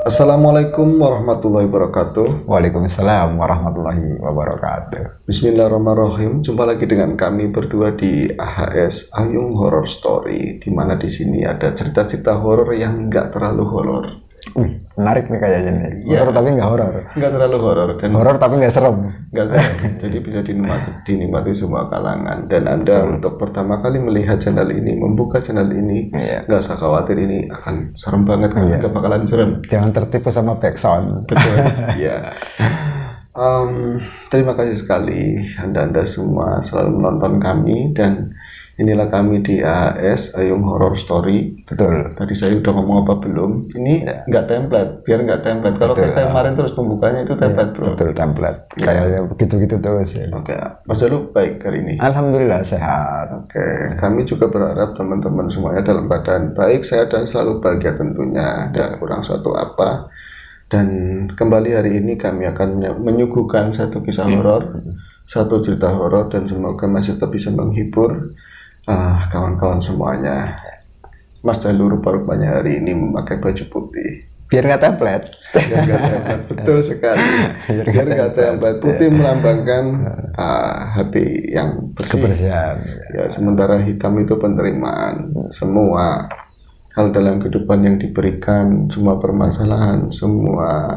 Assalamualaikum warahmatullahi wabarakatuh. Waalaikumsalam warahmatullahi wabarakatuh. Bismillahirrahmanirrahim. Jumpa lagi dengan kami berdua di AHS Ayung Horror Story, di mana di sini ada cerita-cerita horor yang nggak terlalu horor. Menarik nih kayaknya nih. Iya. Horor tapi nggak horor. Nggak terlalu horor dan Horor tapi nggak serem. nggak serem. Jadi bisa dinikmati semua kalangan. Dan Anda untuk pertama kali melihat channel ini, membuka channel ini, Iya. nggak usah khawatir ini akan serem banget, Iya. nggak bakalan serem. Jangan tertipu sama backsound. Betul, ya. Terima kasih sekali Anda semua selalu menonton kami, dan inilah kami di AHS Ayung Horror Story. Betul. Tadi saya udah ngomong apa belum? Ini nggak template, biar nggak template. Kalau Betul. kayak kemarin terus pembukanya itu template, bro. Betul, template. Iya. Kayaknya begitu-gitu terus ya. Oke, Mas Jalu baik hari ini. Alhamdulillah sehat. Oke, kami juga berharap teman-teman semuanya dalam keadaan baik, sehat, dan selalu bahagia tentunya. Tidak kurang suatu apa. Dan kembali hari ini kami akan menyuguhkan satu kisah horor, satu cerita horor, dan semoga masih tetap bisa menghibur kawan-kawan semuanya. Mas Jalu rupa-rupanya hari ini memakai baju putih. Biar nggak template. Biar nggak template, betul sekali. Biar nggak template, putih melambangkan hati yang bersih. Kebersihan. Ya, sementara hitam itu penerimaan. Semua hal dalam kehidupan yang diberikan, semua permasalahan, semua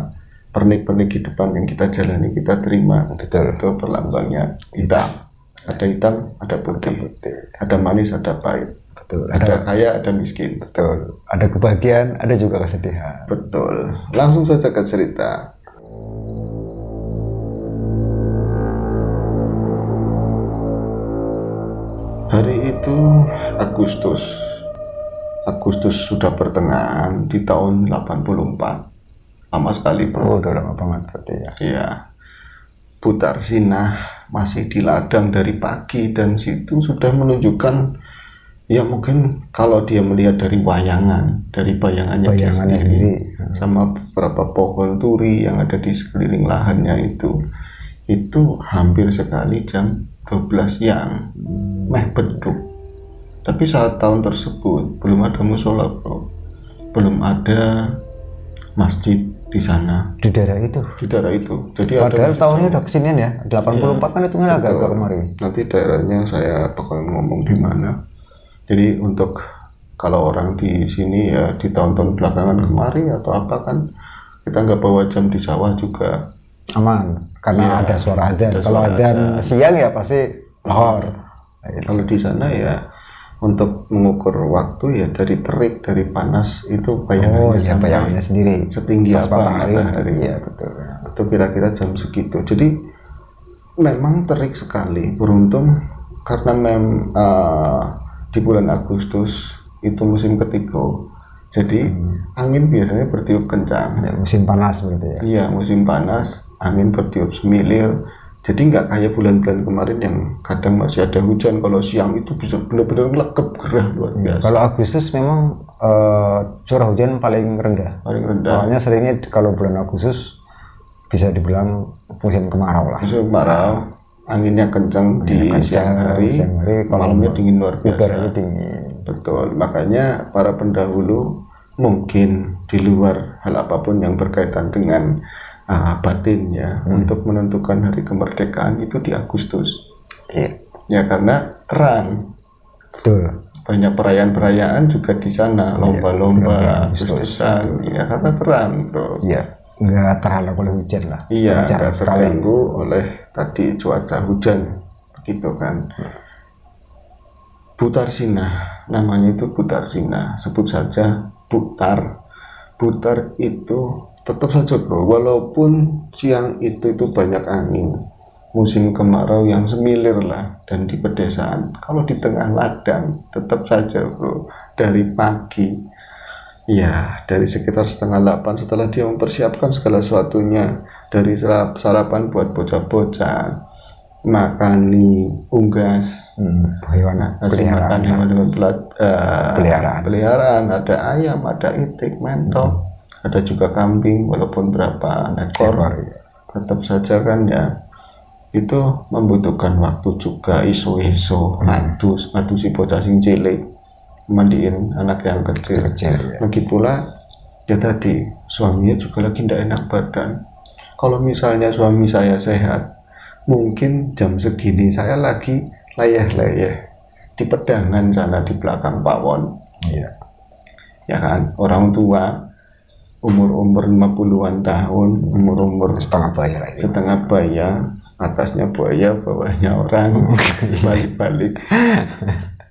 pernik-pernik kehidupan yang kita jalani, kita terima. Betul. Itu perlambangnya hitam. Ada hitam, ada putih. Ada manis, ada pahit. Betul. Ada kaya, ada miskin. Betul. Ada kebahagiaan, ada juga kesedihan. Betul. Langsung saja ke cerita. Hari itu Agustus sudah pertengahan di tahun 84. Lama sekali, bro. Oh, udah lama banget berarti ya. Iya. Putar Sinah masih di ladang dari pagi, dan situ sudah menunjukkan, ya mungkin kalau dia melihat dari wayangan, dari bayangannya dia sendiri, sama beberapa pohon turi yang ada di sekeliling lahannya itu hampir sekali jam 12 siang, meh beduk. Tapi saat tahun tersebut belum ada musola, bro. Belum ada masjid di sana, Di daerah itu. di daerah itu. Jadi Padahal ada tahunnya udah kesinian ya. 84 kan hitungnya agak-agak kemarin. Nanti daerahnya saya bakal ngomong di mana. Jadi untuk kalau orang di sini ya di tahun-tahun belakangan kemarin atau apa kan, kita nggak bawa jam di sawah juga Aman, karena Iya, ada suara adzan. ada Kalau suara adzan adzan. siang ya pasti lohor. Kalau di sana ya untuk mengukur waktu ya dari terik, dari panas, itu bayangannya Oh iya, sampai bayangannya sendiri. setinggi Pas apa matahari. Iya betul. Itu kira-kira jam segitu. Jadi memang terik sekali. Beruntung karena di bulan Agustus itu musim ketiga. Jadi angin biasanya bertiup kencang. Ya, musim panas begitu ya. Iya, musim panas, angin bertiup semilir. Jadi nggak kayak bulan-bulan kemarin yang kadang masih ada hujan. Kalau siang itu bisa benar-benar lekep gerah luar biasa. Kalau Agustus memang curah hujan paling rendah. Paling rendah. Soalnya seringnya kalau bulan Agustus bisa dibilang musim kemarau lah. Musim kemarau, anginnya kencang di siang hari, kalau malamnya dingin luar udaranya biasa. dingin. Betul, makanya para pendahulu mungkin di luar hal apapun yang berkaitan dengan batin ya, untuk menentukan hari kemerdekaan itu di Agustus. Iya. Ya karena terang, Betul. banyak perayaan-perayaan juga di sana, lomba-lomba, Agustus. Agustusan, ya karena terang, bro. Iya. Nggak terhalang oleh hujan lah. Iya, Jarang nggak sekali. terganggu oleh tadi cuaca hujan, begitu kan. Putar Sinah, namanya itu Putar Sinah, sebut saja Putar. Putar itu tetap saja, bro, walaupun siang itu banyak angin, musim kemarau yang semilir lah, dan di pedesaan, kalau di tengah ladang, tetap saja, bro, dari pagi, ya dari sekitar 7:30 setelah dia mempersiapkan segala sesuatunya, dari sarapan buat bocah-bocah, makani unggas, Hewan ngasih makan hewan-hewan peliharaan, ada ayam, ada itik, mentok, ada juga kambing, walaupun berapa ekor, tetap saja kan ya itu membutuhkan waktu juga. Iso-iso ngadus si bocah sing cilik, mandiin anak yang kecil. ya. Lagi pula Ya tadi suaminya juga lagi tidak enak badan. Kalau misalnya suami saya sehat, mungkin jam segini saya lagi leyeh-leyeh di pedangan sana di belakang pawon. Iya. Ya kan, orang tua umur-umur 50-an tahun, umur-umur Setengah bayar lagi. setengah baya, atasnya buaya, bawahnya orang, balik-balik.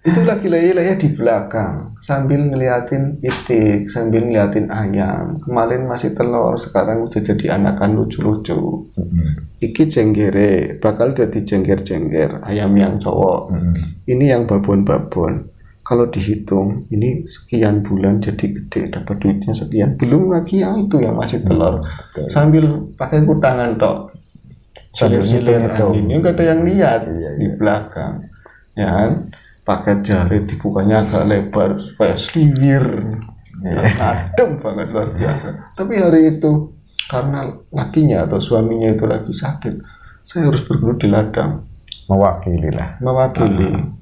Itu lagi leyeh-leyeh di belakang sambil ngeliatin itik, sambil ngeliatin ayam. Kemarin masih telur, sekarang udah jadi anakan lucu-lucu. Iki jenggere, bakal jadi jengger-jengger ayam yang cowok. Ini yang babon-babon. Kalau dihitung, ini sekian bulan jadi gede, dapat duitnya sekian. Belum lagi yang itu yang masih telur. Sambil pakai kutangan tok. Silir-silir angin, nggak ada yang lihat di belakang. Ya kan? Pakai jari dibukanya agak lebar supaya sliwir, adem banget, luar biasa. Tapi hari itu karena lakinya atau suaminya itu lagi sakit, saya harus bergelut di ladang mewakili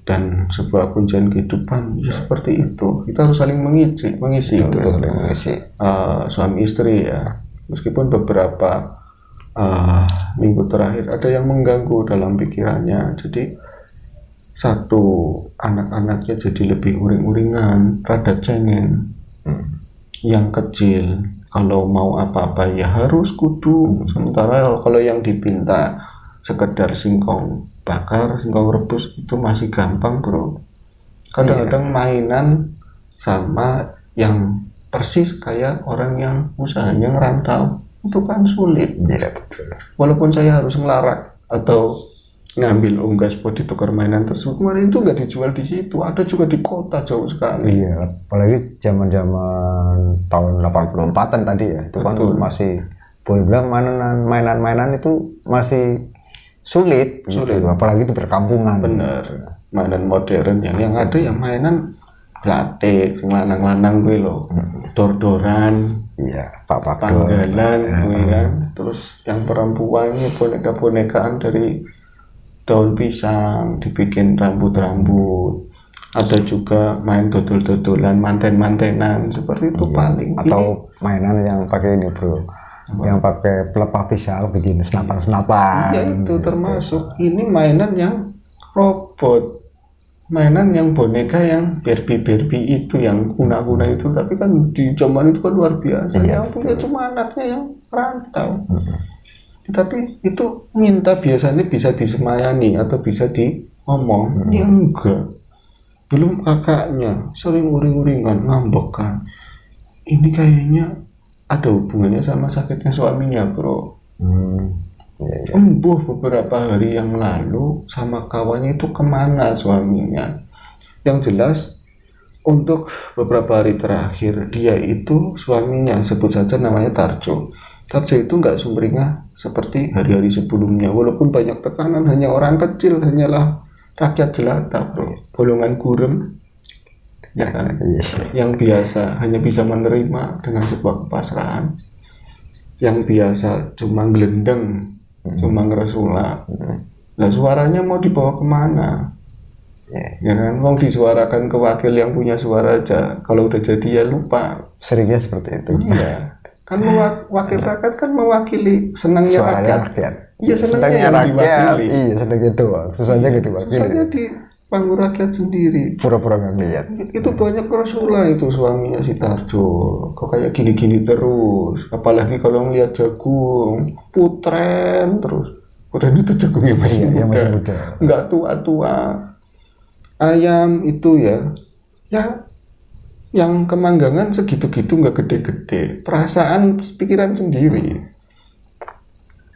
dan sebuah kuncian kehidupan ya seperti itu. Kita harus saling mengisi itu suami istri ya. Meskipun beberapa minggu terakhir ada yang mengganggu dalam pikirannya, jadi satu, anak-anaknya jadi lebih uring-uringan, rada cengeng. Yang kecil kalau mau apa-apa ya harus kudu. Sementara kalau yang dipinta sekedar singkong bakar, singkong rebus itu masih gampang bro. Kadang-kadang mainan sama yang persis kayak orang yang usahanya ngerantau itu kan sulit. Walaupun saya harus ngelarak atau ngambil unggas buat ditukar mainan tersebut, kemarin itu nggak dijual di situ, ada juga di kota jauh sekali. Iya, apalagi zaman-zaman tahun 84-an tadi ya, itu kan masih boleh bilang mainan-mainan itu masih sulit. Gitu. Apalagi itu perkampungan. Bener, mainan modern yang ada ya mainan latik, lanang-lanang gue loh, dor-doran, iya, pak panggalan gue kan, terus yang perempuannya boneka-bonekaan dari daun pisang dibikin rambut-rambut. Ada juga main dodol-dodolan, manten-mantenan seperti itu paling. Atau ini, mainan yang pakai ini bro, yang pakai pelepah pisau begini, senapan-senapan. Ya itu termasuk. Ini mainan yang robot, mainan yang boneka yang Barbie itu yang kuna-kuna itu. Tapi kan di zaman itu kan luar biasa. Yang punya cuma anaknya yang rantau. Tapi itu minta biasanya bisa disemayani atau bisa diomong. Ini enggak. Belum kakaknya sering uring-uringan, ngambek. Ini kayaknya ada hubungannya sama sakitnya suaminya bro. Embuh beberapa hari yang lalu sama kawannya itu kemana suaminya. Yang jelas untuk beberapa hari terakhir dia itu suaminya, sebut saja namanya Tarjo itu nggak sumringah seperti hari-hari sebelumnya. Walaupun banyak tekanan, hanya orang kecil, hanyalah rakyat jelata bro, golongan gurem ya kan? Yang biasa hanya bisa menerima dengan sebuah kepasrahan, yang biasa cuma gelendeng, cuma ngeresula. Nah suaranya mau dibawa kemana? Ya kan, mau disuarakan ke wakil yang punya suara aja, kalau udah jadi ya lupa. Seringnya seperti itu. Iya. Kan wakil rakyat kan mewakili senangnya rakyat. Iya, senangnya yang rakyat, diwakili. Iya, senangnya doang. Susahnya gak diwakili. Susahnya di panggung rakyat sendiri. Pura-pura nggak lihat. Itu banyak kerasulah itu suaminya si Tarjo. Kok kayak gini-gini terus. Apalagi kalau ngeliat jagung, putren terus. Putren itu jagungnya masih muda. Nggak tua-tua. Ayam itu ya yang kemanggangan segitu-gitu nggak gede-gede, perasaan pikiran sendiri.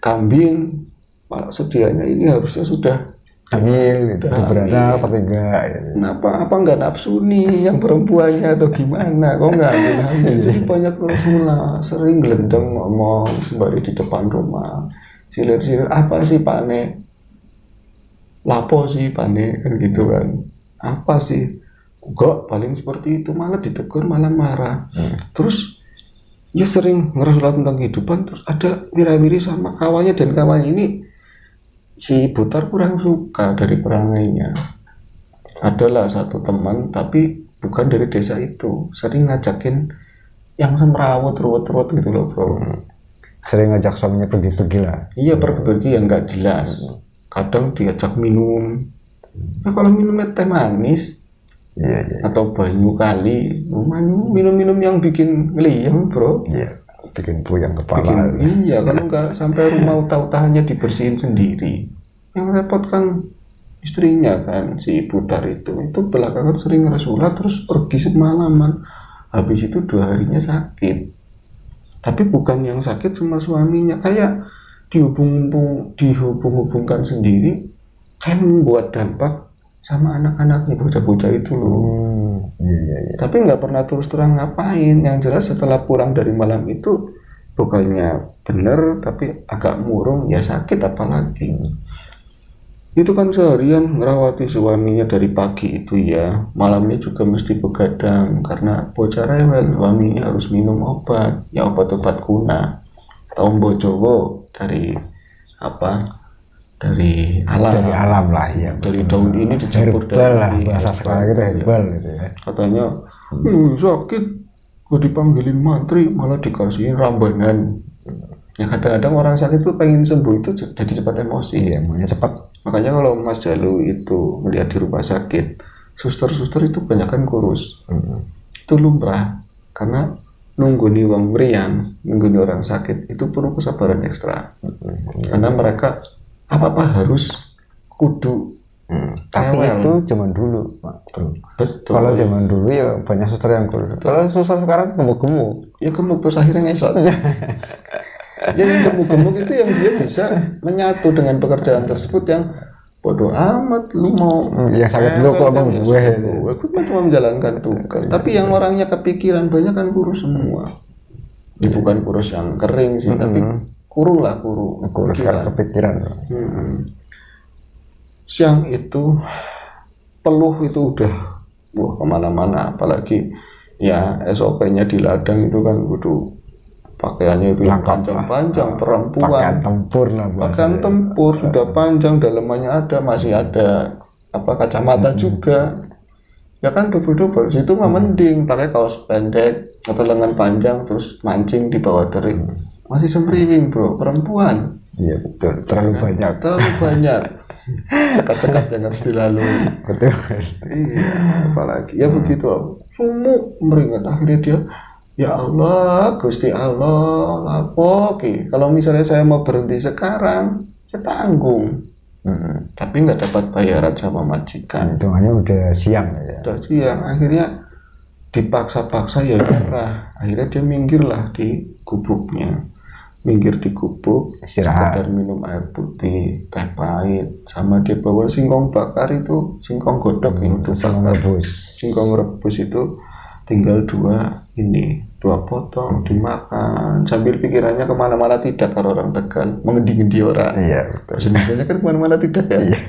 Kambing sedianya ini harusnya sudah hamil gitu, beranak apa enggak gitu. Apa nggak nafsu nih yang perempuannya atau gimana, kok nggak hamil. Jadi banyak rasulullah sering gelendeng ngomong sembari di depan rumah, silir-silir apa sih pane, lapo sih pane kan gitu kan, apa sih. Enggak, paling seperti itu, malah ditegur, malah marah. Terus ya sering ngerusulah tentang kehidupan. Terus ada wira-wiri sama kawannya, dan kawannya ini si Butar kurang suka dari perangainya. Adalah satu teman tapi bukan dari desa itu, sering ngajakin yang semrawut ruwet-ruwet gitu loh bro. Sering ngajak suaminya pergi-pergi lah. Iya pergi yang nggak jelas. Kadang diajak minum. Nah kalau minumnya teh manis Iya. atau banyu kali, minum-minum yang bikin ngeliam bro. Iya. Bikin puyeng kepala. Iya kalau nggak sampai rumah utah-utahannya dibersihin sendiri. Yang repot kan istrinya kan si Putar itu belakangan sering ngeresulat terus pergi semalaman. Habis itu 2 harinya sakit. Tapi bukan yang sakit cuma suaminya, kayak dihubung-hubungkan sendiri, kayak membuat dampak sama anak-anaknya bocah-bocah itu loh. Iya. Tapi nggak pernah terus terang ngapain. Yang jelas setelah pulang dari malam itu bukannya bener tapi agak murung, ya sakit apalagi. Itu kan seharian ngerawati suaminya dari pagi itu ya, malamnya juga mesti begadang karena bocah rewel. Suaminya harus minum obat, ya obat-obat kuna atau Jowo dari dari alam lah ya. Dari daun ini dicampur herbal lah bahasa sekarang itu herbal gitu ya. Katanya sakit, gue dipanggilin mantri malah dikasihin rambanan. Ya kadang-kadang orang sakit itu pengen sembuh itu jadi cepat emosi. Iya, maunya cepat. Makanya kalau Mas Jalu itu melihat di rumah sakit, suster-suster itu kebanyakan kurus. Itu lumrah karena nunggu nih wong meriang, nunggu nih orang sakit itu perlu kesabaran ekstra. Karena mereka apa-apa harus kudu. Tapi itu zaman dulu, Pak. Betul. Kalau zaman dulu ya banyak suster yang kurus. Kalau suster sekarang gemuk-gemuk. Ya gemuk terus akhirnya ngesot. Yang gemuk-gemuk itu yang dia bisa menyatu dengan pekerjaan tersebut yang bodoh amat lu mau yang sakit dulu kok bang gue cuma menjalankan tugas. Tapi yang orangnya kepikiran banyak kan kurus semua. Ya, bukan kurus yang kering sih, tapi kurung karena kepikiran. Siang itu peluh itu udah kemana-mana, apalagi ya SOP-nya di ladang itu kan kudu pakaiannya itu panjang-panjang, perempuan pakaian tempur lah, pakaian tempur sudah panjang, dalemannya ada, masih ada kacamata juga ya kan, double-double. Situ mah mending pakai kaos pendek atau lengan panjang terus mancing di bawah terik, masih semriwing bro. Perempuan iya betul, terlalu banyak cekat-cekat yang harus dilalui. Betul. Iya, apalagi ya begitu sumuk meringat. Akhirnya dia, ya Allah, Gusti Allah, oke. Kalau misalnya saya mau berhenti sekarang, saya tanggung. Tapi nggak dapat bayaran sama majikan. Hitungannya udah siang ya. Udah siang, akhirnya dipaksa-paksa ya nyerah. Akhirnya dia minggir lah di gubuknya. Minggir di gubuk, istirahat, sekedar minum air putih, teh pahit, sama dia bawa singkong bakar itu, singkong godok yang udah bakar. Singkong rebus itu tinggal 2 potong dimakan sambil pikirannya kemana-mana tidak. Kalau orang Tegal mengendi-endi orang. Iya betul. Misalnya kan kemana-mana tidak ya. Iya.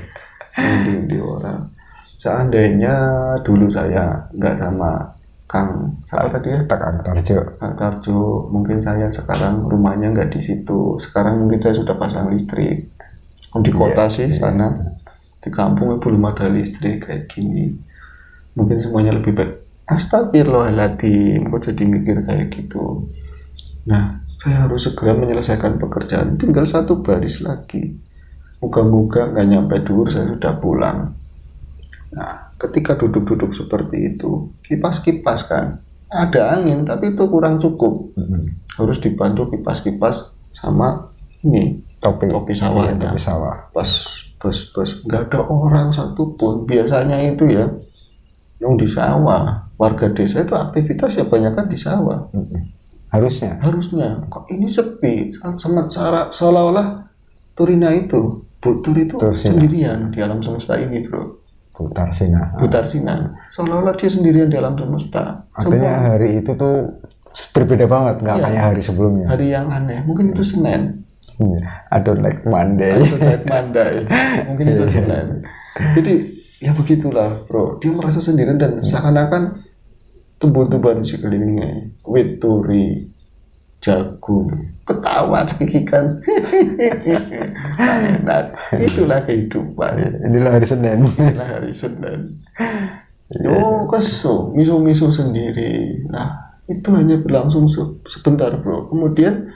Mengendi-endi orang. Seandainya dulu saya nggak sama Kang siapa tadi ya, Kang Tarjo, mungkin saya sekarang rumahnya nggak di situ. Sekarang mungkin saya sudah pasang listrik. Di kota sih sana, di kampung belum ada listrik kayak gini. Mungkin semuanya lebih baik. Astagfirullahaladzim, kok jadi mikir kayak gitu. Nah, saya harus segera menyelesaikan pekerjaan. Tinggal 1 baris lagi. Moga-moga nggak nyampe duhur saya sudah pulang. Nah, ketika duduk-duduk seperti itu, kipas-kipas kan, ada angin tapi itu kurang cukup. Harus dibantu kipas-kipas sama ini topi sawahnya. Pas nggak ada orang satupun. Biasanya itu ya, yang di sawah. Warga desa itu aktivitas ya banyak kan di sawah. Harusnya kok ini sepi, seolah-olah Turina itu Butur itu sendirian di alam semesta ini bro. Butar Sinan seolah-olah dia sendirian di alam semesta. Artinya hari itu tuh berbeda banget, nggak kayak hari sebelumnya. Hari yang aneh, mungkin itu Senin. I don't like Monday. Mungkin itu Senin. Jadi ya begitulah bro, dia merasa sendirian dan seakan-akan tumbuh-tumbuhan di sekelilingnya, wit turi, jagung, ketawa cekikikan. Enak. Itulah kehidupan. Inilah hari Senin. Yo keso, miso-miso sendiri. Nah itu hanya berlangsung sebentar bro. Kemudian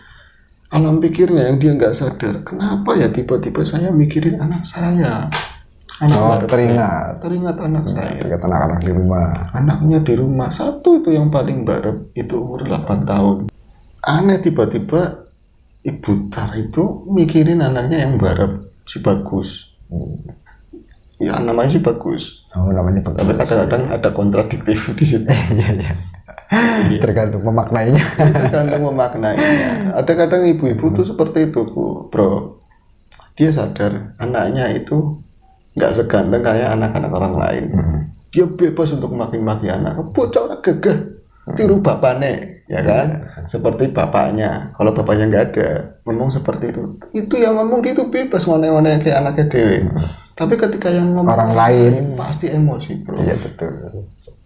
alam pikirnya yang dia nggak sadar, kenapa ya tiba-tiba saya mikirin anak saya, teringat anak saya, teringat anak-anak di rumah, anaknya di rumah satu itu yang paling barep itu umur 8 tahun. Aneh, tiba-tiba ibu tar itu mikirin anaknya yang barep, si Bagus. Ya namanya si Bagus. Namanya Bagus. Tapi kadang-kadang ada kontradiktif di situ. Iya. Tergantung memaknainya. Ada kadang ibu-ibu tuh seperti itu bro. Dia sadar anaknya itu nggak seganteng kayak anak-anak orang lain. Dia bebas untuk maki-maki anak. Bocah gagah, tiru bapaknya, ya kan? Seperti bapaknya. Kalau bapaknya nggak ada, ngomong seperti itu. Itu yang ngomong dia itu bebas ngone-ngone kayak anaknya dewe. Tapi ketika yang ngomong orang lain pasti emosi bro. Iya betul.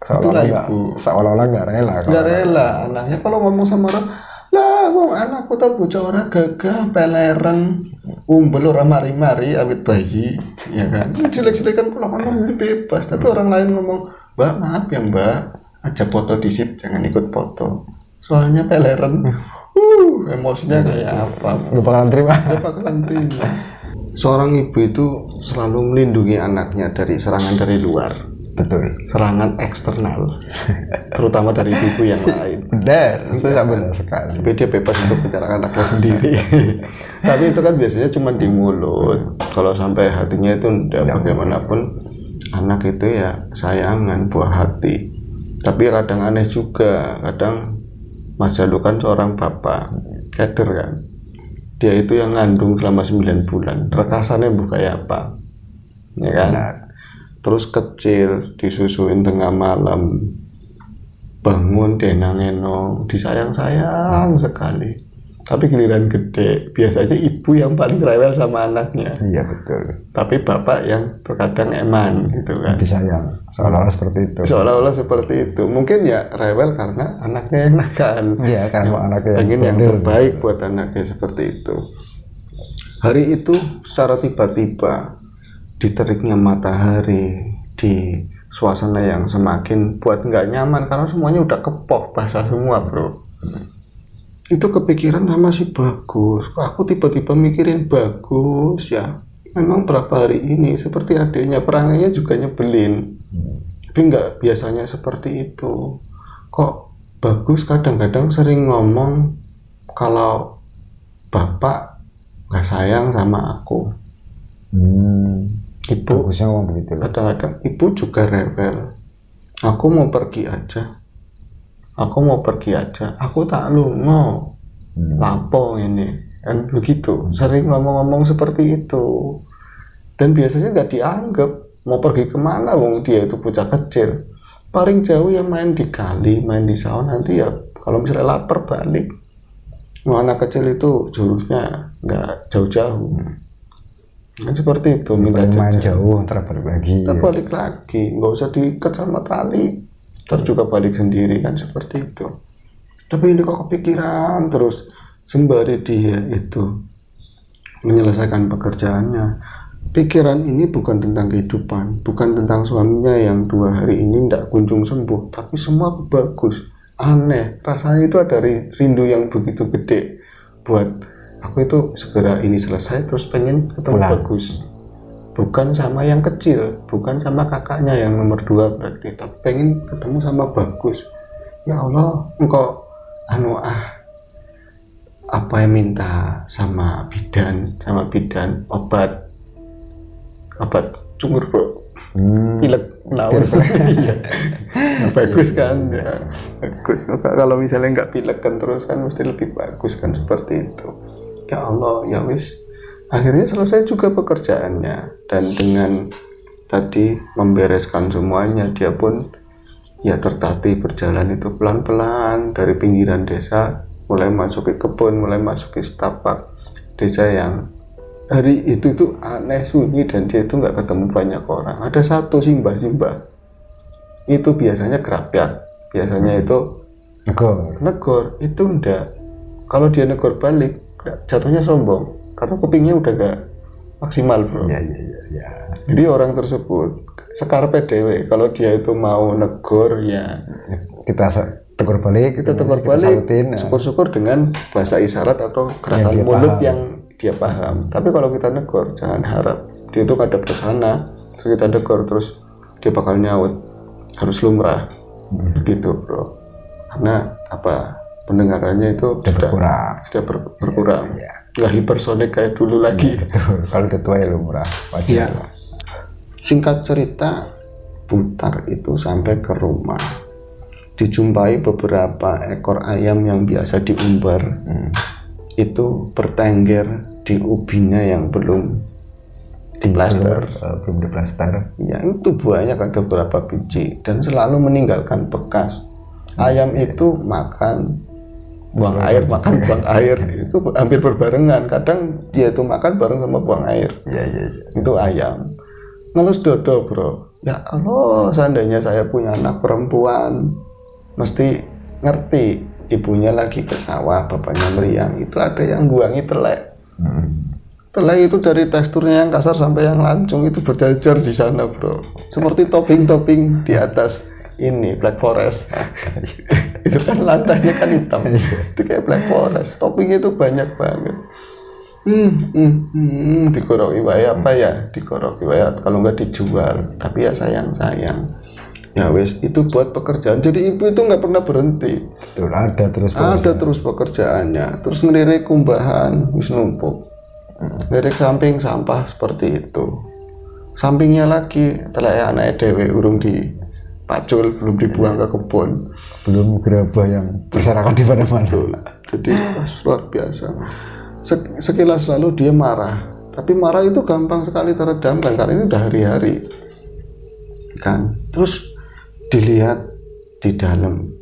Seolah-olah nggak rela. Nggak rela anaknya kalau ngomong sama orang, lah mau anakku tak bocah orang gagah, peleren, umbel orang mari-mari, awit bayi, ya kan? Jelek-jelekan kalau ngomong bebas. Tapi orang lain ngomong, mbak maaf ya mbak, ajak foto di sip, jangan ikut foto. Soalnya peleren, emosinya kayak apa? Lu bakalan terima. Seorang ibu itu selalu melindungi anaknya dari serangan dari luar. Betul. Serangan eksternal, terutama dari ibu yang lain. Benar, itu benar sekali. Tapi dia bebas untuk bicara anaknya sendiri. Tapi itu kan biasanya cuma di mulut. Kalau sampai hatinya itu udah bagaimanapun, anak itu ya sayangan, buah hati. Tapi kadang aneh juga, kadang Mas Jalu kan seorang bapak, keder kan. Dia itu yang ngandung selama 9 bulan. Rekasannya kayak apa? Ya kan? Benar. Terus kecil, disusuin tengah malam, bangun denang-enong, disayang-sayang sekali. Tapi giliran gede, biasanya ibu yang paling rewel sama anaknya. Iya betul. Tapi bapak yang terkadang eman gitu kan. Disayang, seolah-olah seperti itu. Seolah-olah seperti itu. Mungkin ya rewel karena anaknya yang nakal. Iya, karena anaknya pengen yang terbaik buat anaknya seperti itu. Hari itu secara tiba-tiba di teriknya matahari, di suasana yang semakin buat nggak nyaman karena semuanya udah kepoh basah semua bro. Itu kepikiran sama si Bagus. Aku tiba-tiba mikirin Bagus ya. Memang berapa hari ini seperti adiknya, perangainya juga nyebelin. Tapi nggak biasanya seperti itu. Kok Bagus kadang-kadang sering ngomong kalau bapak nggak sayang sama aku. Ibu ngomong begitu. Kadang-kadang ibu juga rewel. Aku mau pergi aja. Aku tak lungo. Lapo ini kan begitu. Sering ngomong-ngomong seperti itu. Dan biasanya nggak dianggap. Mau pergi kemana wong dia itu bocah kecil. Paling jauh yang main di kali, main di sawah, nanti ya kalau misalnya lapar balik. Anak kecil itu jurusnya nggak jauh-jauh. Nah, seperti itu, minta main jauh terbalik lagi. Terbalik lagi, nggak usah diikat sama tali, juga balik sendiri kan seperti itu. Tapi ini kok kepikiran terus sembari dia itu menyelesaikan pekerjaannya. Pikiran ini bukan tentang kehidupan, bukan tentang suaminya yang 2 hari ini tidak kunjung sembuh, tapi semua Bagus. Aneh, rasanya itu ada rindu yang begitu gede buat aku itu segera ini selesai terus pengen ketemu Bagus. Bukan sama yang kecil, bukan sama kakaknya yang nomor 2 berarti, tapi pengen ketemu sama Bagus. Ya Allah, engkau apa yang minta sama bidan obat cungur bro, pilek nawar. Iya. Bagus kan ya, bagus. Kalau misalnya nggak pilek kan terus kan mesti lebih bagus kan seperti itu. Ya Allah, ya wis. Akhirnya selesai juga pekerjaannya, dan dengan tadi membereskan semuanya, dia pun ya tertatih berjalan itu pelan-pelan dari pinggiran desa, mulai masuk ke kebun, mulai masuk ke setapak desa yang hari itu tuh aneh, sunyi, dan dia itu nggak ketemu banyak orang. Ada satu simbah itu biasanya gerapiak, biasanya itu negor itu enggak. Kalau dia negor balik jatuhnya sombong karena kupingnya udah gak maksimal bro. Ya. Jadi orang tersebut sekarpe dewe, kalau dia itu mau negor ya kita tegur balik, kita tegur balik, salutin, syukur-syukur dengan bahasa isyarat atau gerakan dia mulut paham. yang dia paham. Tapi kalau kita negor, jangan harap dia itu ngadep ke sana, terus kita negor terus dia bakal nyaut, harus lumrah, begitu bro. Karena apa, pendengarannya itu sudah berkurang, nggak hipersonik kayak dulu lagi. Betul. Kalau udah tua ya lumrah, wajar. Ya. Singkat cerita, Putar itu sampai ke rumah, dijumpai beberapa ekor ayam yang biasa diumbar, itu bertengger di ubinya yang belum diplaster. Belum diplaster. Ya, itu banyak, ada beberapa biji dan selalu meninggalkan bekas. Ayam itu makan buang air, makan buang air, itu hampir berbarengan. Kadang dia itu makan bareng sama buang air. Iya. Itu ayam. Ngelus dodo bro, ya Allah, seandainya saya punya anak perempuan mesti ngerti, ibunya lagi ke sawah, bapaknya meriang, itu ada yang buangi telek. Telek itu dari teksturnya yang kasar sampai yang lancung itu berjajar di sana bro, seperti topping-topping di atas ini Black Forest. Itu kan lantainya kan hitam, itu kayak Black Forest, toppingnya itu banyak banget. Digoroki wae apa ya, digoroki wae kalau nggak dijual, tapi ya sayang ya wes, itu buat pekerjaan. Jadi ibu itu nggak pernah berhenti. Betul, ada terus pekerjaannya, terus ngelirik kumbahan wis numpuk, ngelirik samping sampah seperti itu, sampingnya lagi telek anak dewe urung dipacul, belum dibuang ke kebun, belum gerabah yang berserakan di mana-mana. Jadi luar biasa. Sekilas lalu dia marah, tapi marah itu gampang sekali teredamkan karena ini udah hari-hari kan. Terus dilihat di dalam,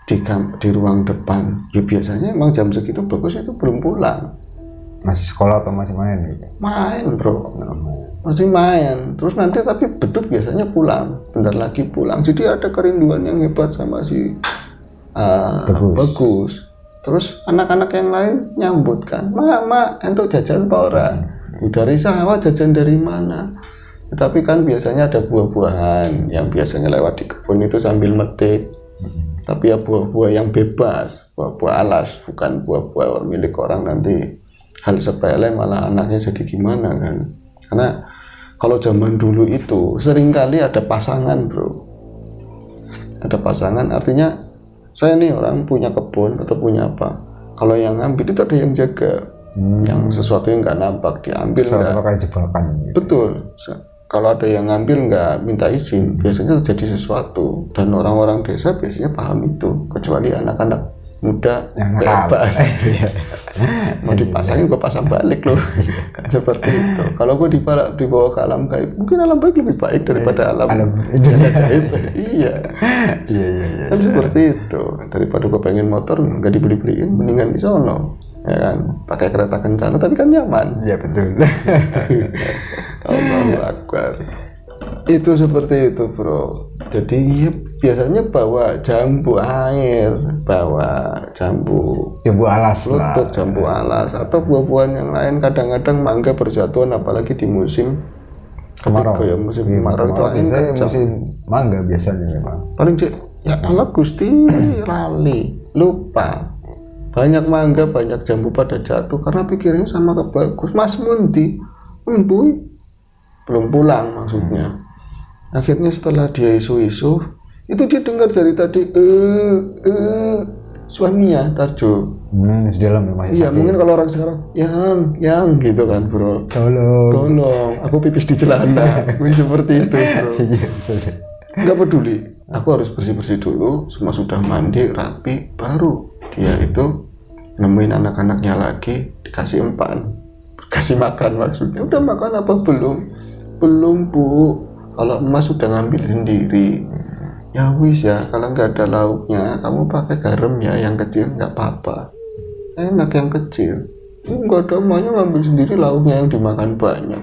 di ruang depan, ya biasanya emang jam segitu bagus itu belum pulang, masih sekolah atau masih main gitu? Main bro, masih main. Terus nanti tapi beduk biasanya pulang, bentar lagi pulang. Jadi ada kerinduan yang hebat sama si Bagus. Terus anak-anak yang lain nyambut kan, mak entuk jajan apa ora? Dari sawah, jajan dari mana? Tetapi kan biasanya ada buah-buahan yang biasanya lewat di kebun itu sambil metik. Tapi ya buah-buah yang bebas, buah-buah alas, bukan buah-buah milik orang, nanti hal sepele malah anaknya jadi gimana kan. Karena kalau zaman dulu itu seringkali ada pasangan bro. Ada pasangan, artinya saya nih orang punya kebun atau punya apa, kalau yang ngambil itu ada yang jaga, yang sesuatu yang nggak nampak diambil nggak. Kayak jebakan gitu. Betul. Kalau ada yang ngambil nggak minta izin, biasanya terjadi sesuatu, dan orang-orang desa biasanya paham itu, kecuali anak-anak muda yang bebas. Mau dipasangin gue pasang balik loh. Seperti itu. Kalau gue dibawa ke alam gaib, mungkin alam gaib lebih baik daripada alam gaib. Iya. Kan seperti itu. Daripada gue pengen motor nggak dibeli-beliin, mendingan di sono, ya kan, pakai kereta kencana tapi kan nyaman. Iya betul. Allahu Akbar. Itu seperti itu bro. Jadi biasanya bawa jambu air, bawa jambu alas lutut, jambu alas, atau buah-buahan yang lain. Kadang-kadang mangga berjatuhan, apalagi di musim kemarau. Ya, musim kemarau itu angin kencang. Musim mangga biasanya memang. Paling ya Allah Gusti lali, lupa. Banyak mangga, banyak jambu pada jatuh karena pikirnya sama ke Bagus. Mas Mundi, Embuy belum pulang maksudnya. Akhirnya setelah dia isu-isu, itu dia dengar dari tadi suaminya Tarjo. Di dalam masih iya, mungkin kalau orang sekarang yang gitu kan bro. Tolong, aku pipis di celana. Seperti itu bro. Nggak peduli, aku harus bersih-bersih dulu, semua sudah mandi, rapi, baru dia itu nemuin anak-anaknya lagi, dikasih empan, kasih makan maksudnya. Udah makan apa belum? Belum bu, kalau emas sudah ngambil sendiri. Ya wis ya, kalau nggak ada lauknya kamu pakai garam ya, yang kecil nggak apa-apa, enak yang kecil. Nggak ada, emasnya ngambil sendiri, lauknya yang dimakan banyak.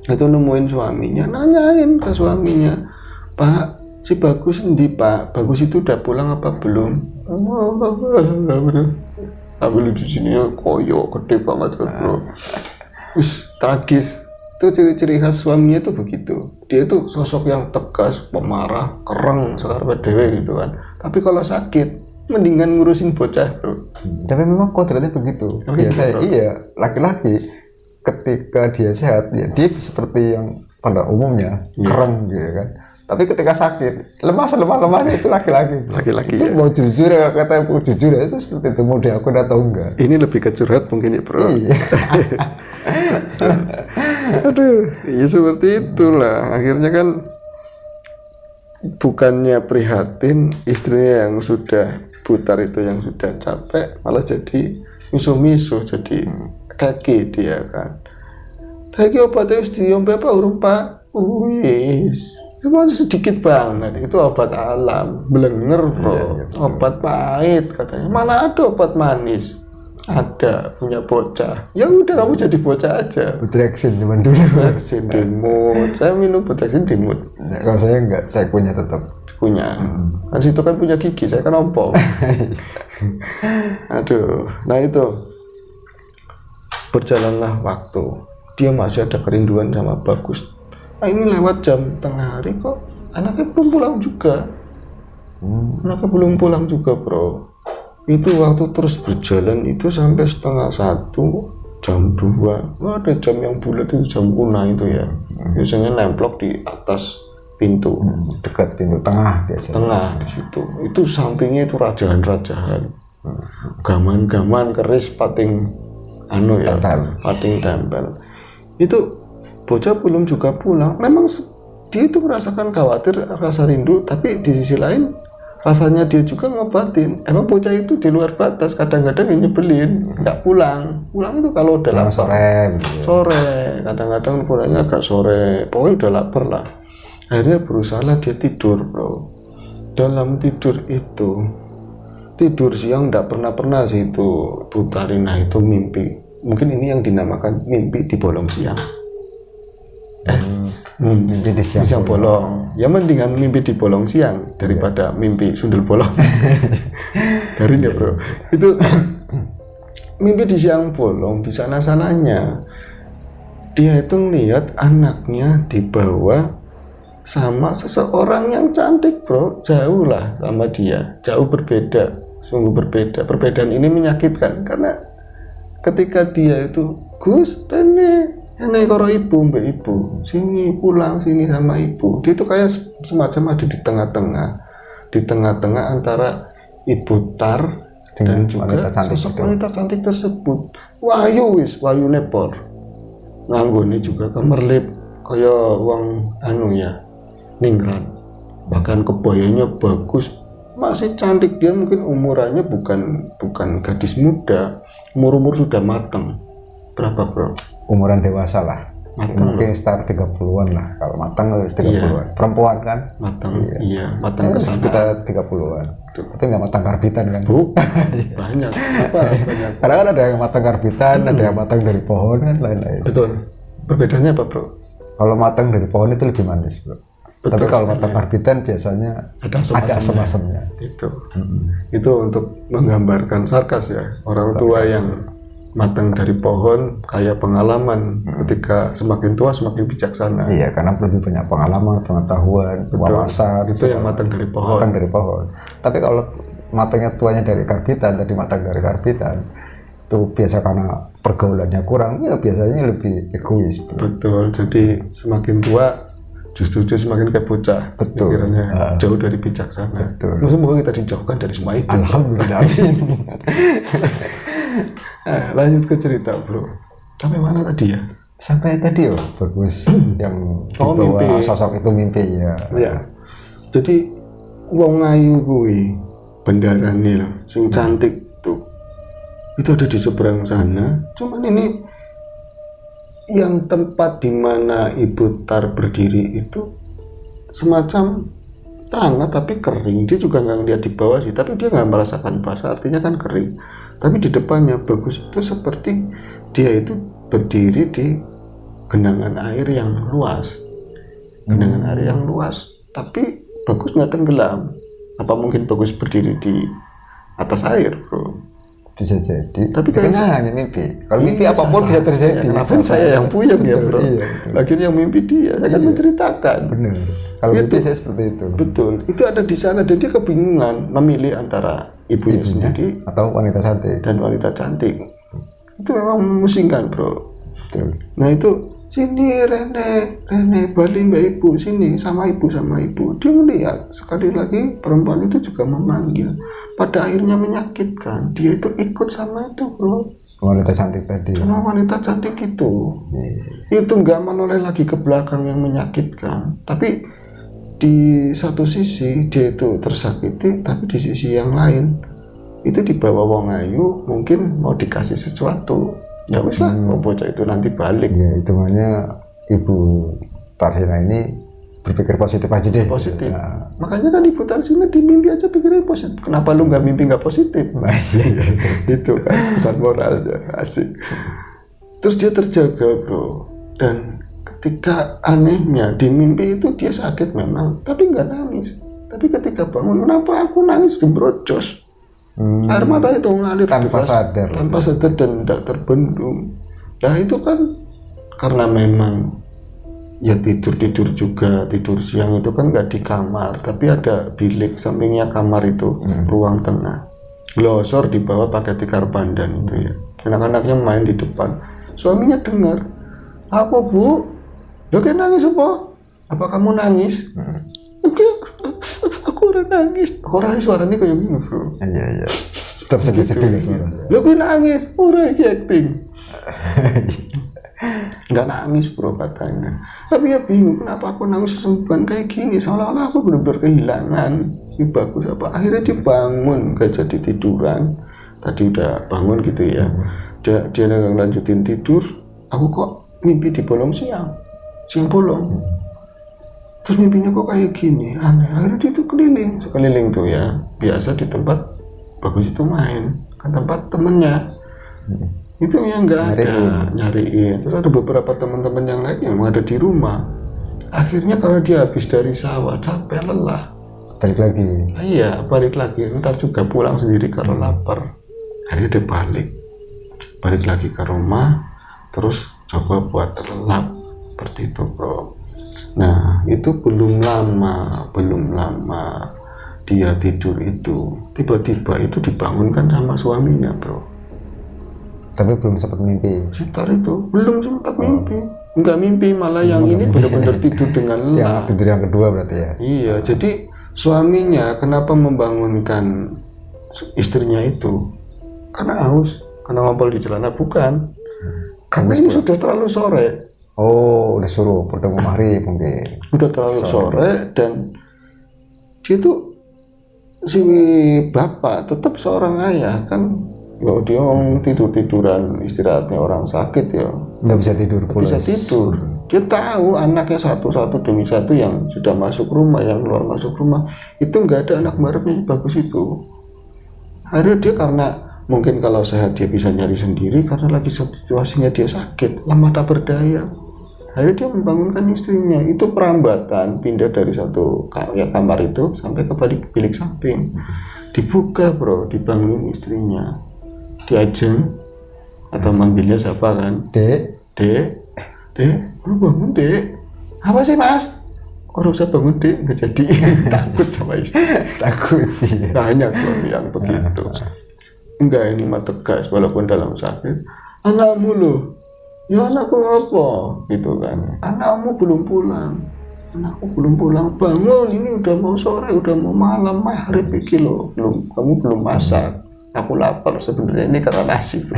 Itu nemuin suaminya, nanyain ke suaminya, Pak, si Bagus endi Pak? Bagus itu udah pulang apa belum? Ambil di sini koyo gede banget bro. Wis tragis. Itu ciri-ciri khas suaminya itu begitu. Dia itu sosok yang tegas, pemarah, kereng, sekar dewe gitu kan. Tapi kalau sakit, mendingan ngurusin bocah, bro. Tapi memang kodratnya begitu. Oh, gitu, Biasanya bro. iya, laki-laki ketika dia sehat, ya dia seperti yang pada umumnya Iya. keren gitu kan. Tapi ketika sakit, lemahnya itu laki-laki. Laki-laki, itu ya. mau jujur ya, kata mau jujur ya, itu seperti itu, mau diakui atau enggak. Ini lebih ke curhat mungkin ya, bro. Iya. Aduh, ya seperti itulah. Akhirnya kan bukannya prihatin istrinya yang sudah butar itu yang sudah capek, malah jadi miso-miso, jadi kaki dia kan. Kaki obatnya wis diombe apa urung Pak? Wis. Cuma sedikit banget, itu obat alam, blenger bro. Iya, Obat pahit katanya. Mana ada obat manis? Ada, punya bocah. Ya udah kamu jadi bocah aja. Budreksin cuman dulu. Vaksin dimut. Saya minum vaksin dimut. Nah, kalau saya enggak, saya punya tetap. Punya. Kan situ kan punya gigi, saya kan ompong. Aduh, nah itu. Berjalanlah waktu. Dia masih ada kerinduan sama Bagus. Nah, ini lewat jam tengah hari kok anaknya belum pulang juga. Anaknya belum pulang juga, bro. Itu waktu terus berjalan itu sampai 1:30, jam 2. Wah, ada jam yang bulat itu jam kuna itu ya. Biasanya nemplok di atas pintu. Dekat pintu tengah biasanya. Tengah di situ. Itu sampingnya itu rajahan-rajahan. Gaman-gaman keris pating anu ya, Tempel. pating tempel. Itu bocah belum juga pulang. Memang dia itu merasakan khawatir, rasa rindu, tapi di sisi lain rasanya dia juga ngobatin. Emang bocah itu di luar batas, kadang-kadang yang nyebelin, nggak pulang. Pulang itu kalau udah lapar. Sore gitu. Sore, kadang-kadang pulangnya agak sore. Pokoknya udah lapar lah. Akhirnya berusaha dia tidur, bro. Dalam tidur itu, tidur siang nggak pernah sih itu Bu Tarina itu mimpi. Mungkin ini yang dinamakan mimpi di bolong siang. Mimpi di Siang bolong. Ya mendingan mimpi di bolong siang daripada mimpi sundel bolong. Garing ya, bro. Itu mimpi di siang bolong, di sana-sananya dia itu ngelihat anaknya dibawa sama seseorang yang cantik, bro. Jauh lah sama dia, jauh berbeda, sungguh berbeda. Perbedaan ini menyakitkan karena ketika dia itu Gus, nenek karo ibu, mbak ibu, sini pulang sini sama ibu. Dia itu kayak semacam ada di tengah-tengah antara ibu Tar dan juga sosok wanita cantik tersebut. Wayu nepor. Nganggone juga kemerlip kaya wong anu ya, ningrat. Bahkan kebayanya bagus, masih cantik. Dia mungkin umurannya bukan gadis muda, umur sudah matang. Berapa, bro? Umuran dewasa lah. Matang, mungkin start 30-an lah. Kalau matang 30-an. Perempuan kan? Matang, iya, matang kesana. Kita 30-an. Tapi nggak matang karbitan kan? Banyak. Apa? Banyak. Karena kan ada yang matang karbitan, ada yang matang dari pohon kan, lain-lain. Betul. Perbedaannya apa, bro? Kalau matang dari pohon itu lebih manis, bro. Betul, tapi kalau matang karbitan biasanya ada asam-asamnya. Itu untuk menggambarkan sarkas ya, orang tua yang matang dari pohon kayak pengalaman. Ketika semakin tua semakin bijaksana. Iya, karena lebih banyak pengalaman, pengetahuan, wawasan. Itu yang matang dari pohon. Matang dari pohon. Tapi kalau matangnya tuanya dari karbitan, tadi matang dari karbitan, itu biasa karena pergaulannya kurang, ya biasanya lebih egois. Betul. Jadi semakin tua justru semakin kayak bocah. Betul. Pikirannya jauh dari bijaksana. Betul. Semoga kita dijauhkan dari semua itu. Alhamdulillah. Lanjut ke cerita, bro. Sampai mana tadi ya? Sampai tadi ya, Bagus yang dibawa mimpi. sosok itu mimpi ya. Ya. Jadi wong ayu kuwi bendarane lah, sing cantik tuh. Itu ada di seberang sana. Cuman ini yang tempat di mana Ibu Tar berdiri itu semacam tanah tapi kering. Dia juga nggak ngeliat di bawah sih, tapi dia nggak merasakan basah, artinya kan kering. Tapi di depannya Bagus itu seperti dia itu berdiri di genangan air yang luas. Genangan air yang luas, tapi Bagus nggak tenggelam. Apa mungkin Bagus berdiri di atas air, bro? Bisa jadi. Tapi kan hanya mimpi. Kalau mimpi iya, apapun bisa terjadi. Kenapa saya yang puyeng ya bro? Iya, Lagian yang mimpi dia, saya kan menceritakan. Benar. Kalau mimpi saya seperti itu. Betul. Itu ada di sana dan dia kebingungan memilih antara ibunya sendiri atau wanita cantik dan wanita cantik. Itu memang memusingkan bro. Betul. Nah itu sini Rene balik mbak ibu sini sama ibu. Dia melihat sekali lagi perempuan itu juga memanggil. Pada akhirnya menyakitkan. Dia itu ikut sama itu bro. Wanita cantik tadi. Sama wanita cantik itu. Itu nggak menoleh lagi ke belakang yang menyakitkan. Tapi di satu sisi dia itu tersakiti, tapi di sisi yang lain itu dibawa wong ayu mungkin mau dikasih sesuatu. Ya wis lah, bocah itu nanti balik. Ya itu makanya Ibu Tarsina ini berpikir positif aja deh. Positif. Nah. Makanya kan Ibu Tarsina di mimpi aja pikirnya positif. Kenapa lu nggak mimpi nggak positif? Nah, itu kan pesan moralnya asik. Terus dia terjaga bro. Dan ketika anehnya di mimpi itu dia sakit memang, tapi nggak nangis. Tapi ketika bangun, kenapa aku nangis gembrojos? Air mata itu ngalir tanpa sadar dan tidak terbendung. Nah itu kan karena memang ya tidur juga, tidur siang itu kan nggak di kamar, tapi ada bilik sampingnya kamar itu, ruang tengah. Glosor dibawa pakai tikar pandan itu ya. Anak-anaknya main di depan. Suaminya dengar, apa bu? Lo kayak nangis apa? Apa kamu nangis? Aku udah nangis. Orang suaranya kayak gini bro. Iya. Tetap sedih-sedih suara. Lo kayak nangis. Orang acting. Nggak nangis bro katanya. Tapi ya bingung kenapa aku nangis sesembuhan kayak gini. Seolah-olah aku benar-benar kehilangan. Ini bagus apa? Akhirnya dia bangun, gak jadi tiduran. Tadi udah bangun gitu ya. Dia lanjutin tidur. Aku kok mimpi di bolong siang bolong. Terus mimpinya kok kayak gini, aneh. Akhirnya dia tuh sekeliling tuh ya. Biasa di tempat bagus itu main, ke tempat temennya. Itu yang nggak ada, nyariin. Terus ada beberapa teman-teman yang lain yang ada di rumah. Akhirnya kalau dia habis dari sawah, capek, lelah, balik lagi. Iya, balik lagi. Ntar juga pulang sendiri kalau lapar. Akhirnya dia balik lagi ke rumah. Terus coba buat terlelap seperti itu bro. Nah itu belum lama dia tidur itu tiba-tiba itu dibangunkan sama suaminya bro. Tapi belum sempat mimpi. Sekitar itu belum sempat mimpi. Enggak mimpi, malah yang ini benar-benar tidur dengan lelah. Yang tidur yang kedua berarti ya. Iya, jadi suaminya kenapa membangunkan istrinya itu? Karena haus, karena ngompol di celana bukan. Karena ini sudah terlalu sore. Oh, udah suruh bertemu maghrib mungkin. Udah terlalu sore dan dia tuh si bapak tetap seorang ayah kan. Ya dia orang tiduran istirahatnya orang sakit ya. Nggak bisa tidur. Bisa tidur. Dia tahu anaknya satu demi satu yang sudah masuk rumah, yang keluar masuk rumah itu nggak ada anak barunya bagus itu. Akhirnya dia karena mungkin kalau sehat dia bisa nyari sendiri, karena lagi situasinya dia sakit, lama tak berdaya. Akhirnya dia membangunkan istrinya. Itu perambatan pindah dari satu kamar itu sampai ke bilik samping. Dibuka bro, dibangunin istrinya. Diajeng atau manggilnya siapa kan? Dek, lu bangun dek. Apa sih mas? Orang usah bangun dek, nggak jadi. Takut sama istri. Takut. Banyak suami yang begitu. Enggak, ini mah tegas walaupun dalam sakit. Anakmu loh. Ya anakku apa? Gitu kan. Anakmu belum pulang. Anakku belum pulang. Bangun, ini udah mau sore, udah mau malam, maghrib iki loh. Kamu belum masak. Aku lapar sebenarnya, ini karena nasi bro.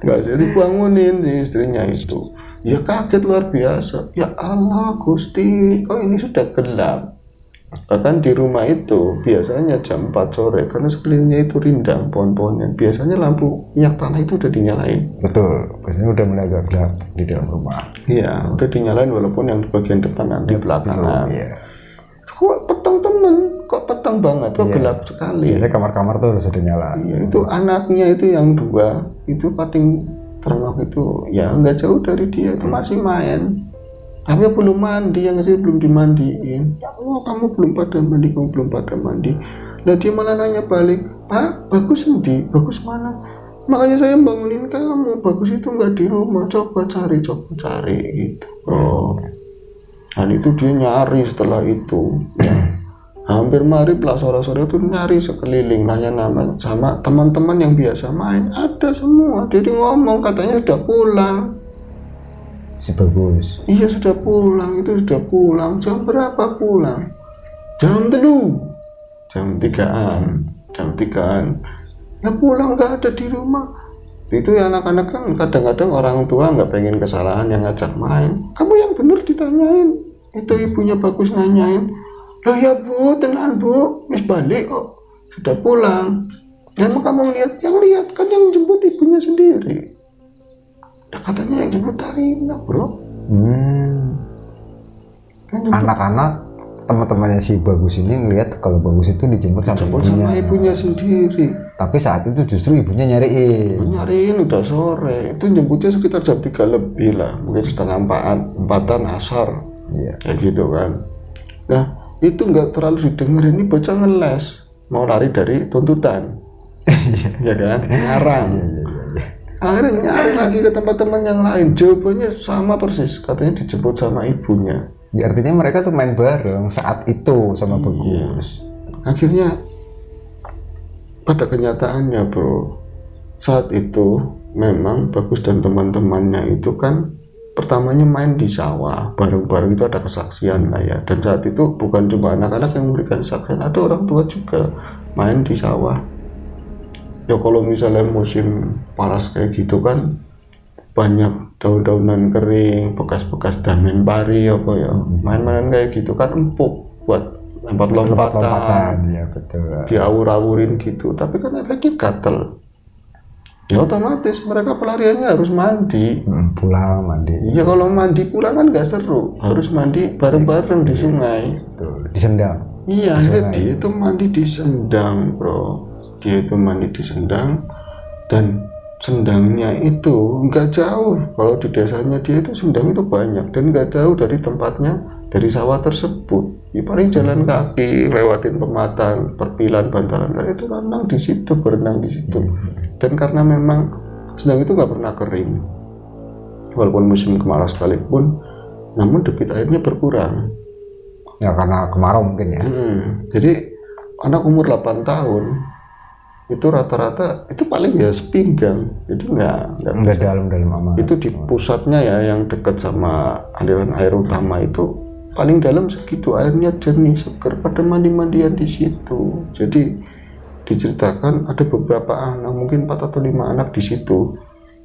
Nggak jadi bangunin istrinya itu. Ya kaget luar biasa. Ya Allah Gusti, kok ini sudah gelap. Bahkan di rumah itu biasanya jam 4 sore karena sekelilingnya itu rindang pohon-pohonnya. Biasanya lampu minyak tanah itu udah dinyalain. Betul, biasanya udah mulai agak gelap di dalam rumah. Iya, udah dinyalain walaupun yang di bagian depan nanti belakangan. Iya. Kok petang temen, kok petang banget, kok gelap sekali. Biasanya kamar-kamar tuh sudah nyala. Iya, itu anaknya itu yang dua, itu paling ternak itu ya nggak jauh dari dia, itu masih main. Tapi belum mandi, yang kecil belum dimandiin. Ya Allah, kamu belum pada mandi. Nah dia malah nanya balik, Pak, Bagus endi? Bagus mana? Makanya saya bangunin kamu, Bagus itu nggak di rumah, coba cari gitu bro. Dan itu dia nyari setelah itu ya. Hampir maghrib lah, sore-sore itu nyari sekeliling, nanya nama sama teman-teman yang biasa main, ada semua. Jadi ngomong katanya sudah pulang. Si Bagus. Iya sudah pulang, itu sudah pulang. Jam berapa pulang? Jam 3, jam 3an. Ya pulang nggak ada di rumah. Itu ya anak-anak kan kadang-kadang orang tua nggak pengen kesalahan yang ngajak main. Kamu yang bener ditanyain. Itu ibunya Bagus nanyain. Loh ya bu, tenang bu, wis balik kok, sudah pulang. Ya kamu lihat, yang lihat kan yang jemput ibunya sendiri. Ya katanya yang jemput Tarina bro. Anak-anak teman-temannya si Bagus ini ngelihat kalau Bagus itu dijemput sama ibunya sendiri. Tapi saat itu justru ibunya nyariin udah sore. Itu jemputnya sekitar jam 3 lebih lah, mungkin setengah 4-an asar. Iya. Kayak gitu kan. Nah itu nggak terlalu didengerin, ini bocah ngeles mau lari dari tuntutan. Ya kan, ngarang. Akhirnya nyari lagi ke teman-teman yang lain, jawabannya sama persis, katanya dijemput sama ibunya. Ya, artinya mereka tuh main bareng saat itu sama Bagus. Akhirnya pada kenyataannya bro, saat itu memang Bagus dan teman-temannya itu kan pertamanya main di sawah bareng-bareng, itu ada kesaksian lah ya. Dan saat itu bukan cuma anak-anak yang memberikan kesaksian, ada orang tua juga main di sawah. Ya kalau misalnya musim panas kayak gitu kan banyak daun-daunan kering, bekas-bekas damen pari apa ya, main-mainan kayak gitu kan empuk buat lompat-lompatan. Ya betul. Diawur-awurin gitu, tapi kan efeknya gatel. Ya otomatis mereka pelariannya harus mandi. Pulang mandi. Iya kalau mandi pulang kan nggak seru, harus mandi bareng-bareng di sungai. Betul. Disendang. Iya, dia itu mandi di sendang bro. Dia itu mandi di sendang, dan sendangnya itu nggak jauh. Kalau di desanya dia itu sendang itu banyak dan nggak jauh dari tempatnya, dari sawah tersebut. Ya paling jalan kaki, lewatin pematang, perpilan, bantaran, itu renang di situ, berenang di situ. Dan karena memang sendang itu nggak pernah kering, walaupun musim kemarau sekalipun, namun debit airnya berkurang. Ya karena kemarau mungkin ya. Jadi anak umur 8 tahun itu rata-rata itu paling ya sepinggang, jadi nggak dalam-dalam amat. Itu di pusatnya ya, yang dekat sama aliran air utama itu paling dalam segitu, airnya jernih seger, pada mandi-mandian di situ. Jadi diceritakan ada beberapa anak, mungkin 4 atau 5 anak di situ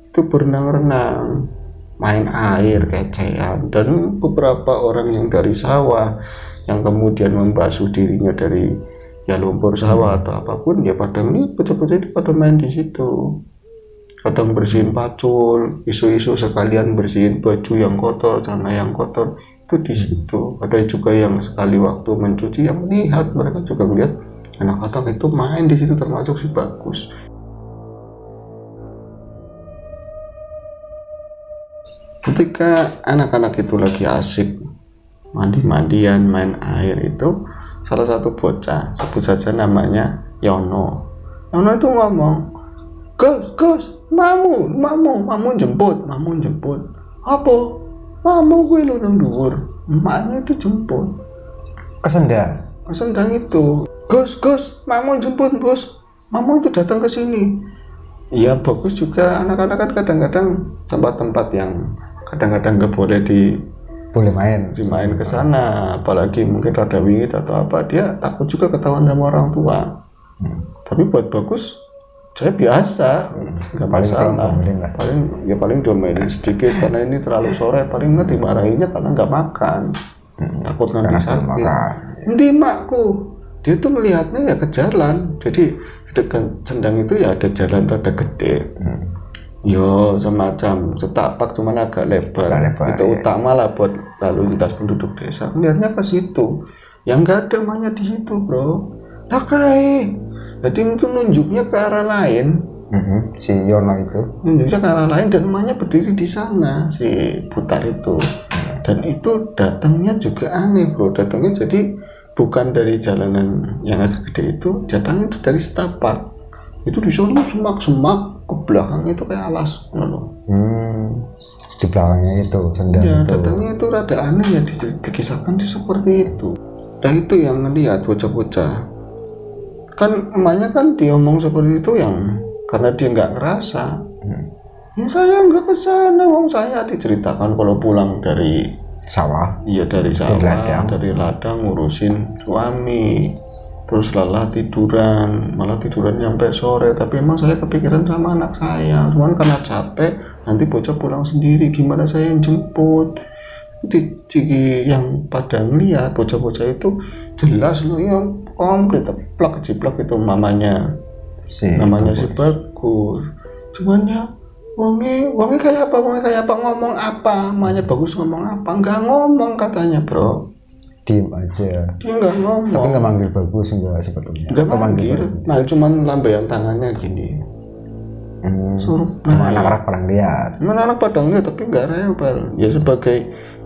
itu berenang-renang, main air kecean. Dan beberapa orang yang dari sawah yang kemudian membasuh dirinya dari ya lumpur sawah atau apapun, ya pada ngeliat bocah-bocah itu pada main di situ. Kadang bersihin pacul, isu-isu sekalian bersihin baju yang kotor, celana yang kotor, itu di situ. Ada juga yang sekali waktu mencuci, yang melihat, mereka juga melihat anak-anak itu main di situ, termasuk si Bagus. Ketika anak-anak itu lagi asik mandi-mandian, main air, itu salah satu bocah, sebut saja namanya Yono. Yono itu ngomong, Gus, mamu jemput. Apa? Mamu gue lu nang dhuwur. Emaknya itu jemput. Kesendang itu. Gus, mamu jemput, Bos. Mamu itu datang ke sini. Iya, Bagus juga, anak-anak kan kadang-kadang tempat-tempat yang kadang-kadang nggak boleh dimain ke sana, apalagi mungkin rada wingit atau apa, dia takut juga ketahuan sama orang tua. Tapi buat Bagus saya biasa, nggak masalah. Paling diomelin sedikit karena ini terlalu sore, paling nggak dimarahinnya karena nggak makan, takut nanti sakit. Nanti makku, dia tuh melihatnya ya ke jalan, jadi di dekat sendang itu ya ada jalan rada gede. Yo semacam setapak, cuman agak lebar itu ya. Utama lah buat lalu lintas penduduk desa. Lihatnya ke situ, yang nggak ada emaknya di situ bro. Lah jadi itu nunjuknya ke arah lain. Si Yono itu nunjuknya ke arah lain dan emaknya berdiri di sana, si Putar itu. Dan itu datangnya juga aneh bro, datangnya jadi bukan dari jalanan yang agak gede itu, datangnya itu dari setapak. Itu di sana semak-semak, ke belakang itu kayak alas. Di belakangnya itu sendang Ya, itu. datangnya itu rada aneh ya, dikisahkan itu seperti itu. Dan itu yang ngelihat bocah-bocah. Kan emaknya kan diomong seperti itu yang karena dia nggak ngerasa. Ya saya nggak kesana, wong saya diceritakan kalau pulang dari Sawah. iya dari sawah, ladang. dari ladang ngurusin suami, terus lelah tiduran, malah tiduran sampai sore. Tapi emang saya kepikiran sama anak saya, cuman karena capek, nanti bocah pulang sendiri, gimana saya yang jemput. Yang pada ngeliat bocah-bocah itu jelas loh, yang komplit plak jiplak itu namanya si Bagus. Cuman ya wonge kayak apa ngomong apa, mamanya Bagus ngomong apa, nggak ngomong katanya bro, diem aja, dia nggak ngomong, tapi nggak manggil Bagus, enggak sebetulnya nggak manggil, nah cuman lambaian tangannya gini, suruh anak-anak pada lihat, anak pada lihat tapi nggak rewel ya, sebagai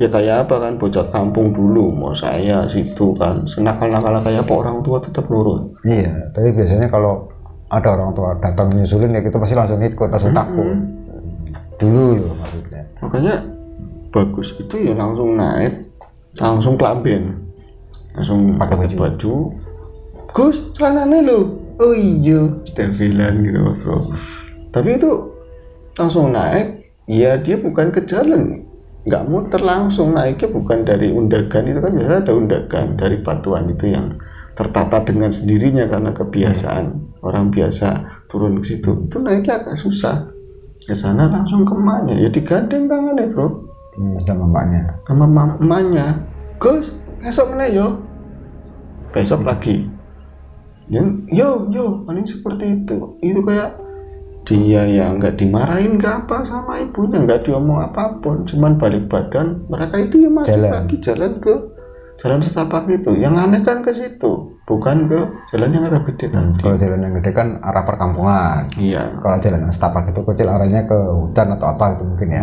ya kayak apa kan, bocah kampung dulu mau saya situ kan, senakal-nakal kayak apa orang tua tetap nurut. Iya, tapi biasanya kalau ada orang tua datang nyusulin ya kita pasti langsung ikut, langsung takut dulu loh maksudnya. Makanya Bagus itu ya langsung naik, langsung kelamben, langsung pakai baju. Gus, celananya lo, oh iya, devilan gitu bro. Tapi itu langsung naik, ya dia bukan ke jalan, nggak muter, langsung naiknya bukan dari undagan, itu kan biasa ada undagan dari batuan itu yang tertata dengan sendirinya karena kebiasaan orang biasa turun ke situ. Itu naiknya agak susah. Ke sana langsung ke emaknya, ya digandeng tangannya bro, sama emaknya. Gus, besok mana yo? Besok lagi. Yo, paling seperti itu. Itu kayak dia ya nggak dimarahin nggak apa sama ibunya, nggak diomong apapun, cuman balik badan. Mereka itu ya masih lagi jalan ke jalan setapak itu. Yang aneh kan ke situ, bukan ke jalan yang agak gede tadi. Kalau jalan yang gede kan arah perkampungan. Iya. Kalau jalan yang setapak itu kecil, arahnya ke hutan atau apa gitu mungkin ya.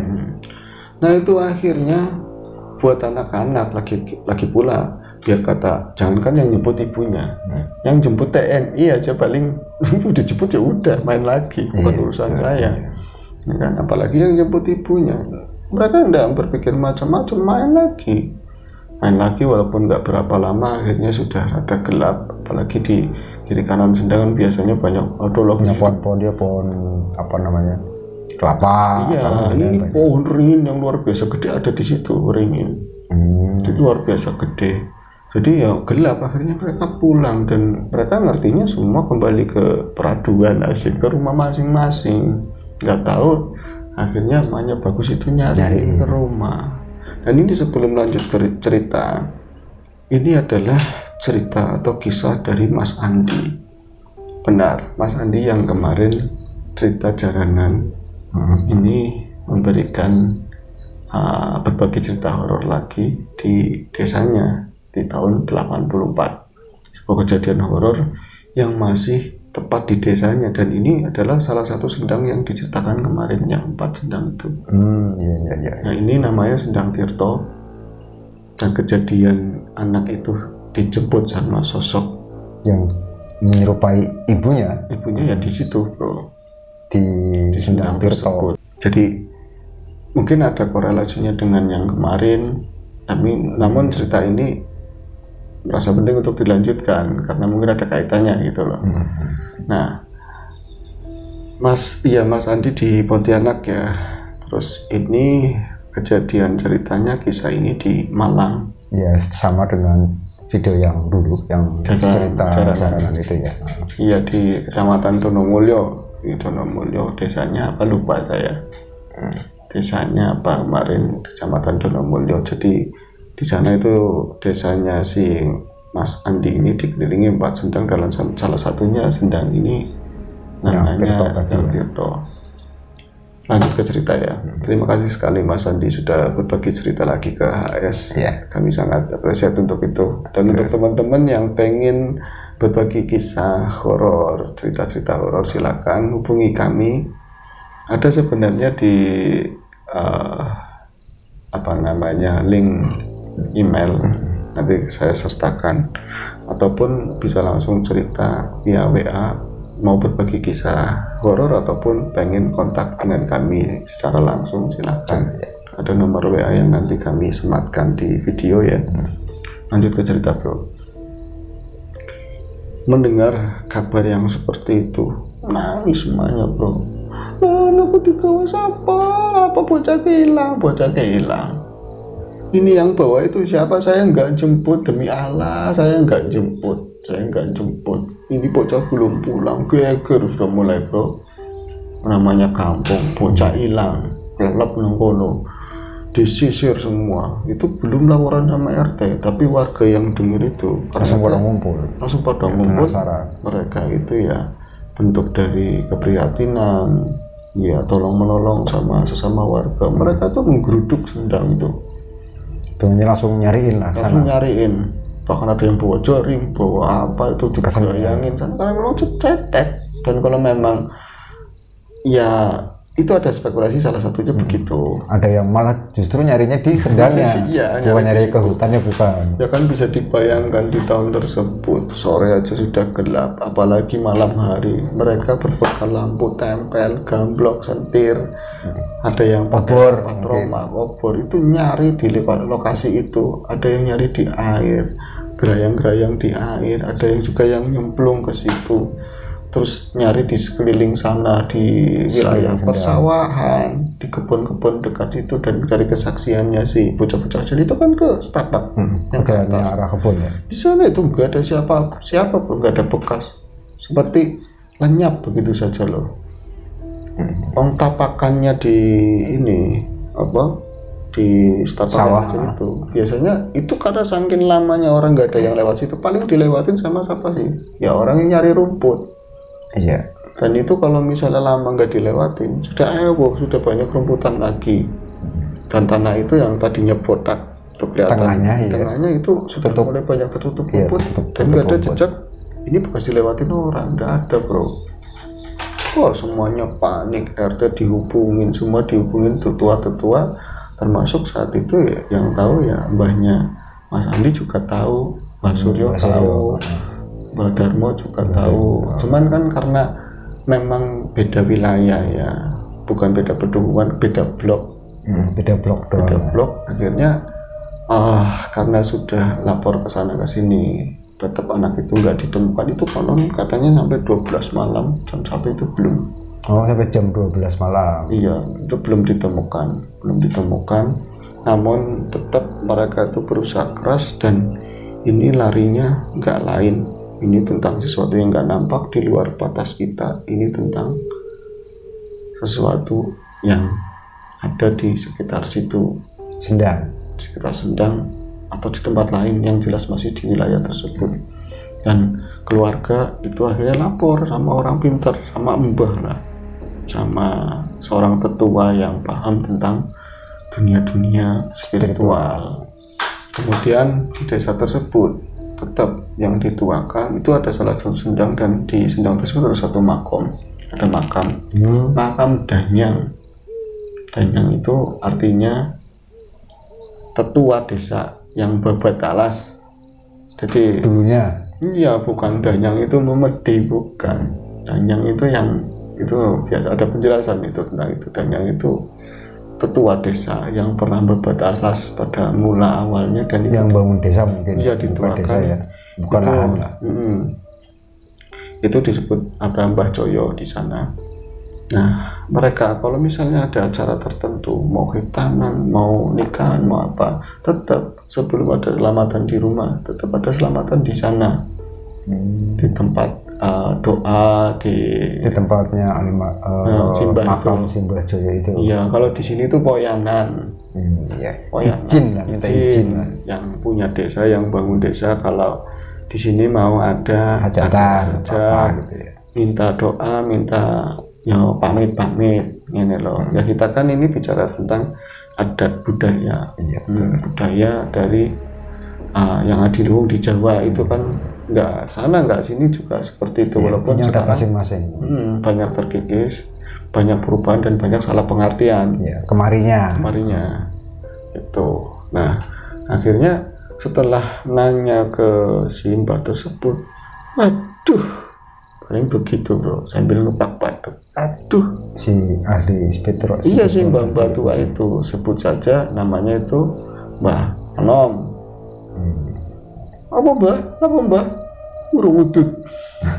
Nah itu akhirnya buat anak-anak lagi pula, biar kata jangankan yang jemput ibunya, yang jemput TNI aja paling udah jemput ya udah main lagi, bukan urusan saya. Ya kan, apalagi yang jemput ibunya, mereka enggak berpikir macam-macam, main lagi walaupun nggak berapa lama, akhirnya sudah rada gelap, apalagi di kiri kanan sendang biasanya banyak punya pohon apa namanya, kelapa. Iya, ini pohon ringin yang luar biasa gede ada di situ, ringin. Itu luar biasa gede. Jadi ya gelap, akhirnya mereka pulang dan mereka ngertinya semua kembali ke peraduan, asik ke rumah masing-masing. Nggak tahu akhirnya emaknya Bagus itu nyari ke rumah. Dan ini sebelum lanjut ke cerita, ini adalah cerita atau kisah dari Mas Andi. Benar, Mas Andi yang kemarin cerita jaranan ini memberikan berbagai cerita horor lagi di desanya di tahun 84. Sebuah kejadian horor yang masih tepat di desanya, dan ini adalah salah satu sendang yang diceritakan kemarin, yang 4 sendang itu. Nah ini namanya Sendang Tirto, dan kejadian anak itu dijemput sama sosok yang menyerupai ibunya ya di situ bro, di Sendang Tirto. Jadi mungkin ada korelasinya dengan yang kemarin, tapi namun cerita ini merasa penting untuk dilanjutkan karena mungkin ada kaitannya gitu loh. Nah, Mas Andi di Pontianak ya. Terus ini kejadian ceritanya, kisah ini di Malang. Ya, sama dengan video yang dulu yang cerita jaranan itu ya. Iya, di Kecamatan Donomulyo. Di Donomulyo, desanya apa lupa saya. Desanya apa kemarin, Kecamatan Donomulyo. Jadi di sana itu desanya si Mas Andi ini dikelilingi 4 sendang, dalam salah satunya sendang ini namanya Sendang Tirto. Lanjut ke cerita ya. Terima kasih sekali Mas Andi sudah berbagi cerita lagi ke HS. Kami sangat apresiasi untuk itu. Dan untuk teman-teman yang pengen berbagi kisah horor, cerita-cerita horor, silakan hubungi kami. Ada sebenarnya di link email, nanti saya sertakan, ataupun bisa langsung cerita via WA, mau berbagi kisah horor ataupun pengen kontak dengan kami secara langsung, silakan. Ada nomor WA yang nanti kami sematkan di video ya. Lanjut ke cerita bro. Mendengar kabar yang seperti itu, nangis semuanya bro. Anakku digawa apa bocah hilang. Ini yang bawa itu siapa? Saya nggak jemput, demi Allah saya nggak jemput. Ini bocah belum pulang, geger sudah mulai bro. Namanya kampung, bocah hilang, lelep nengkono, disisir semua. Itu belum laporan sama RT, tapi warga yang dengar itu langsung pada ngumpul. Mereka itu ya bentuk dari keprihatinan, ya tolong menolong sama sesama warga. Mereka tuh menggeruduk sendang itu. Langsung nyariin lah. Nyariin. Bahkan ada yang bawa jaring, bawa apa itu dibayangin sana, karena memang cetek. Dan kalau memang ya itu ada spekulasi, salah satunya begitu. Ada yang malah justru nyarinya di sendangnya, bukan nyari ke hutannya, bukan. Ya kan bisa dibayangkan di tahun tersebut sore aja sudah gelap, apalagi malam hari. Mereka berbekal lampu tempel, gamblok, sentir, ada yang pakai patroma, obor, itu nyari di lokasi itu. Ada yang nyari di air, gerayang-gerayang di air, ada yang juga yang nyemplung ke situ. Terus nyari di sekeliling sana, di wilayah persawahan, di kebun-kebun dekat itu. Dan dari kesaksiannya si bocah-bocah jadi itu kan ke setapak yang ke atas arah kebun ya. Di sana itu nggak ada siapa pun, nggak ada bekas, seperti lenyap begitu saja loh. Tapakannya di ini apa, di setapak itu biasanya itu karena saking lamanya orang nggak ada yang lewat situ, paling dilewatin sama siapa sih ya, orang yang nyari rumput. Iya. Dan itu kalau misalnya lama nggak dilewatin, sudah banyak rumputan lagi. Dan tanah itu yang tadinya botak, itu kelihatan tengahnya itu sudah mulai banyak tertutup rumput, dan nggak ada jejak ini bekas dilewatin orang, nggak ada bro. Semuanya panik, RT dihubungin, semua dihubungin, tetua-tetua, termasuk saat itu ya yang tahu ya mbahnya Mas Andi juga tahu, Mbah Suryo tahu, Mbak Darmo juga tahu. Cuman kan karena memang beda wilayah ya, bukan beda pedukuhan, beda blok. Beda blok. Akhirnya karena sudah lapor ke sana ke sini, tetap anak itu nggak ditemukan. Itu konon katanya sampai 12 malam, jam 1 itu belum. Sampai jam 12 malam. Iya, itu belum ditemukan. Namun tetap mereka itu berusaha keras, dan ini larinya nggak lain. Ini tentang sesuatu yang nggak nampak di luar batas kita. Ini tentang sesuatu yang ada di sekitar situ, sekitar Sendang atau di tempat lain yang jelas masih di wilayah tersebut. Dan keluarga itu akhirnya lapor sama orang pintar, sama mbah lah, sama seorang tetua yang paham tentang dunia spiritual. Kemudian di desa tersebut tetap yang dituakan itu ada salah satu sendang, dan di sendang tersebut ada satu makam, makam Danyang. Danyang itu artinya tetua desa yang babat alas. Jadi dulunya iya, bukan Danyang itu memedi, bukan. Danyang itu yang itu biasa ada penjelasan itu tentang itu. Danyang itu tetua desa yang pernah berbuat alas pada mula awalnya, dan yang bangun desa mungkin. Iya, dituakan ya. Bukan lahan lah. Itu disebut ada Mbah Joyo di sana. Nah, mereka kalau misalnya ada acara tertentu, mau hitanan, mau nikahan, mau apa, tetap sebelum ada selamatan di rumah, tetap ada selamatan di sana. Di tempat doa, di tempatnya makam Simbah Joyo itu. Iya, kalau di sini tuh poyanan. Izin yang punya desa, yang bangun desa, kalau di sini mau ada hajatan gitu ya, minta doa, minta pamit ini loh. Ya kita kan ini bicara tentang adat budaya, budaya dari yang adiluhung di Jawa itu kan nggak sana nggak sini juga seperti itu, walaupun sekarang masing-masing banyak terkikis, banyak perubahan, dan banyak salah pengertian kemarinya itu. Nah, akhirnya setelah nanya ke si mbah tersebut, waduh, paling begitu bro, sambil ngepak batuk, aduh, Si ahli spectro. iya sih mbah tua itu, sebut saja namanya itu Mbah Anom. Apa mbah? Urung udut,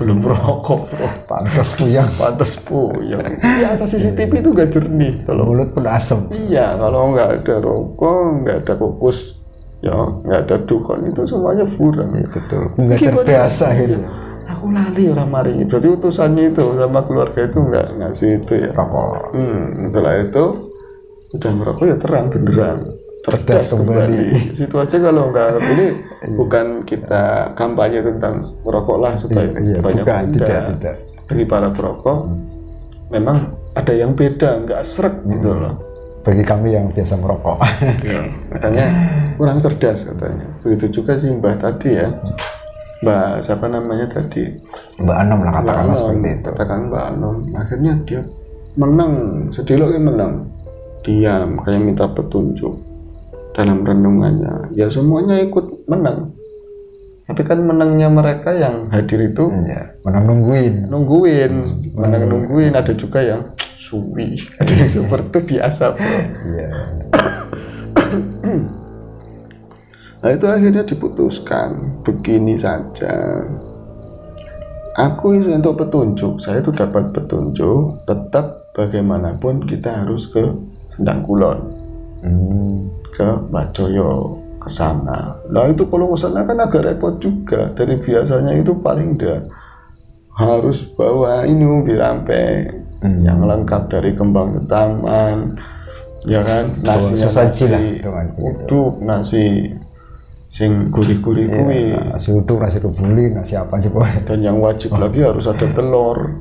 belum merokok bro. Pantas puyang. Pantes puyeng. Biasa CCTV itu gak jernih kalau Mulut pun asem. iya, kalau nggak ada rokok, nggak ada kukus, ya nggak ada dukun, itu semuanya buram. Betul. Nggak Gimana? terbiasa itu. Aku lali orang maringi, berarti utusannya itu sama keluarga itu nggak ngasih itu ya. Rokok. Setelah itu udah merokok ya terang beneran, cerdas kembali. Situ aja kalau nggak ini bukan kita kampanye tentang merokoklah supaya banyak tidak. bagi para perokok. Memang ada yang beda, nggak srek gitu loh. Bagi kami yang biasa merokok. Ya, makanya kurang cerdas katanya. Begitu juga sih Mbah tadi ya. Mbak siapa namanya tadi? Mbak Anom lah Mbak katakanlah Anom, seperti itu. katakan Mbak Anom. Akhirnya dia menang, sedilok dia menang. Diam, kayak minta petunjuk dalam renungannya. Ya semuanya ikut menang. Tapi kan menangnya mereka yang hadir itu Iya, menang nungguin. Ada juga yang suwi, ada yang seperti itu biasa bro. Iya. Nah itu akhirnya diputuskan begini saja. Aku untuk petunjuk, saya itu dapat petunjuk, tetap bagaimanapun kita harus ke Sendang Kulon, ke Bajoyo, ke sana. Nah itu kalau ke sana kan agak repot juga. Dari biasanya itu paling dah harus bawa ini rampe yang lengkap dari kembang ketangan, ya kan, nasi uduk, nasi sing gurih-gurih kuwi, nasi uduk, nasi kebuli, nasi apa aja pokoknya. dan yang wajib lagi harus ada telur.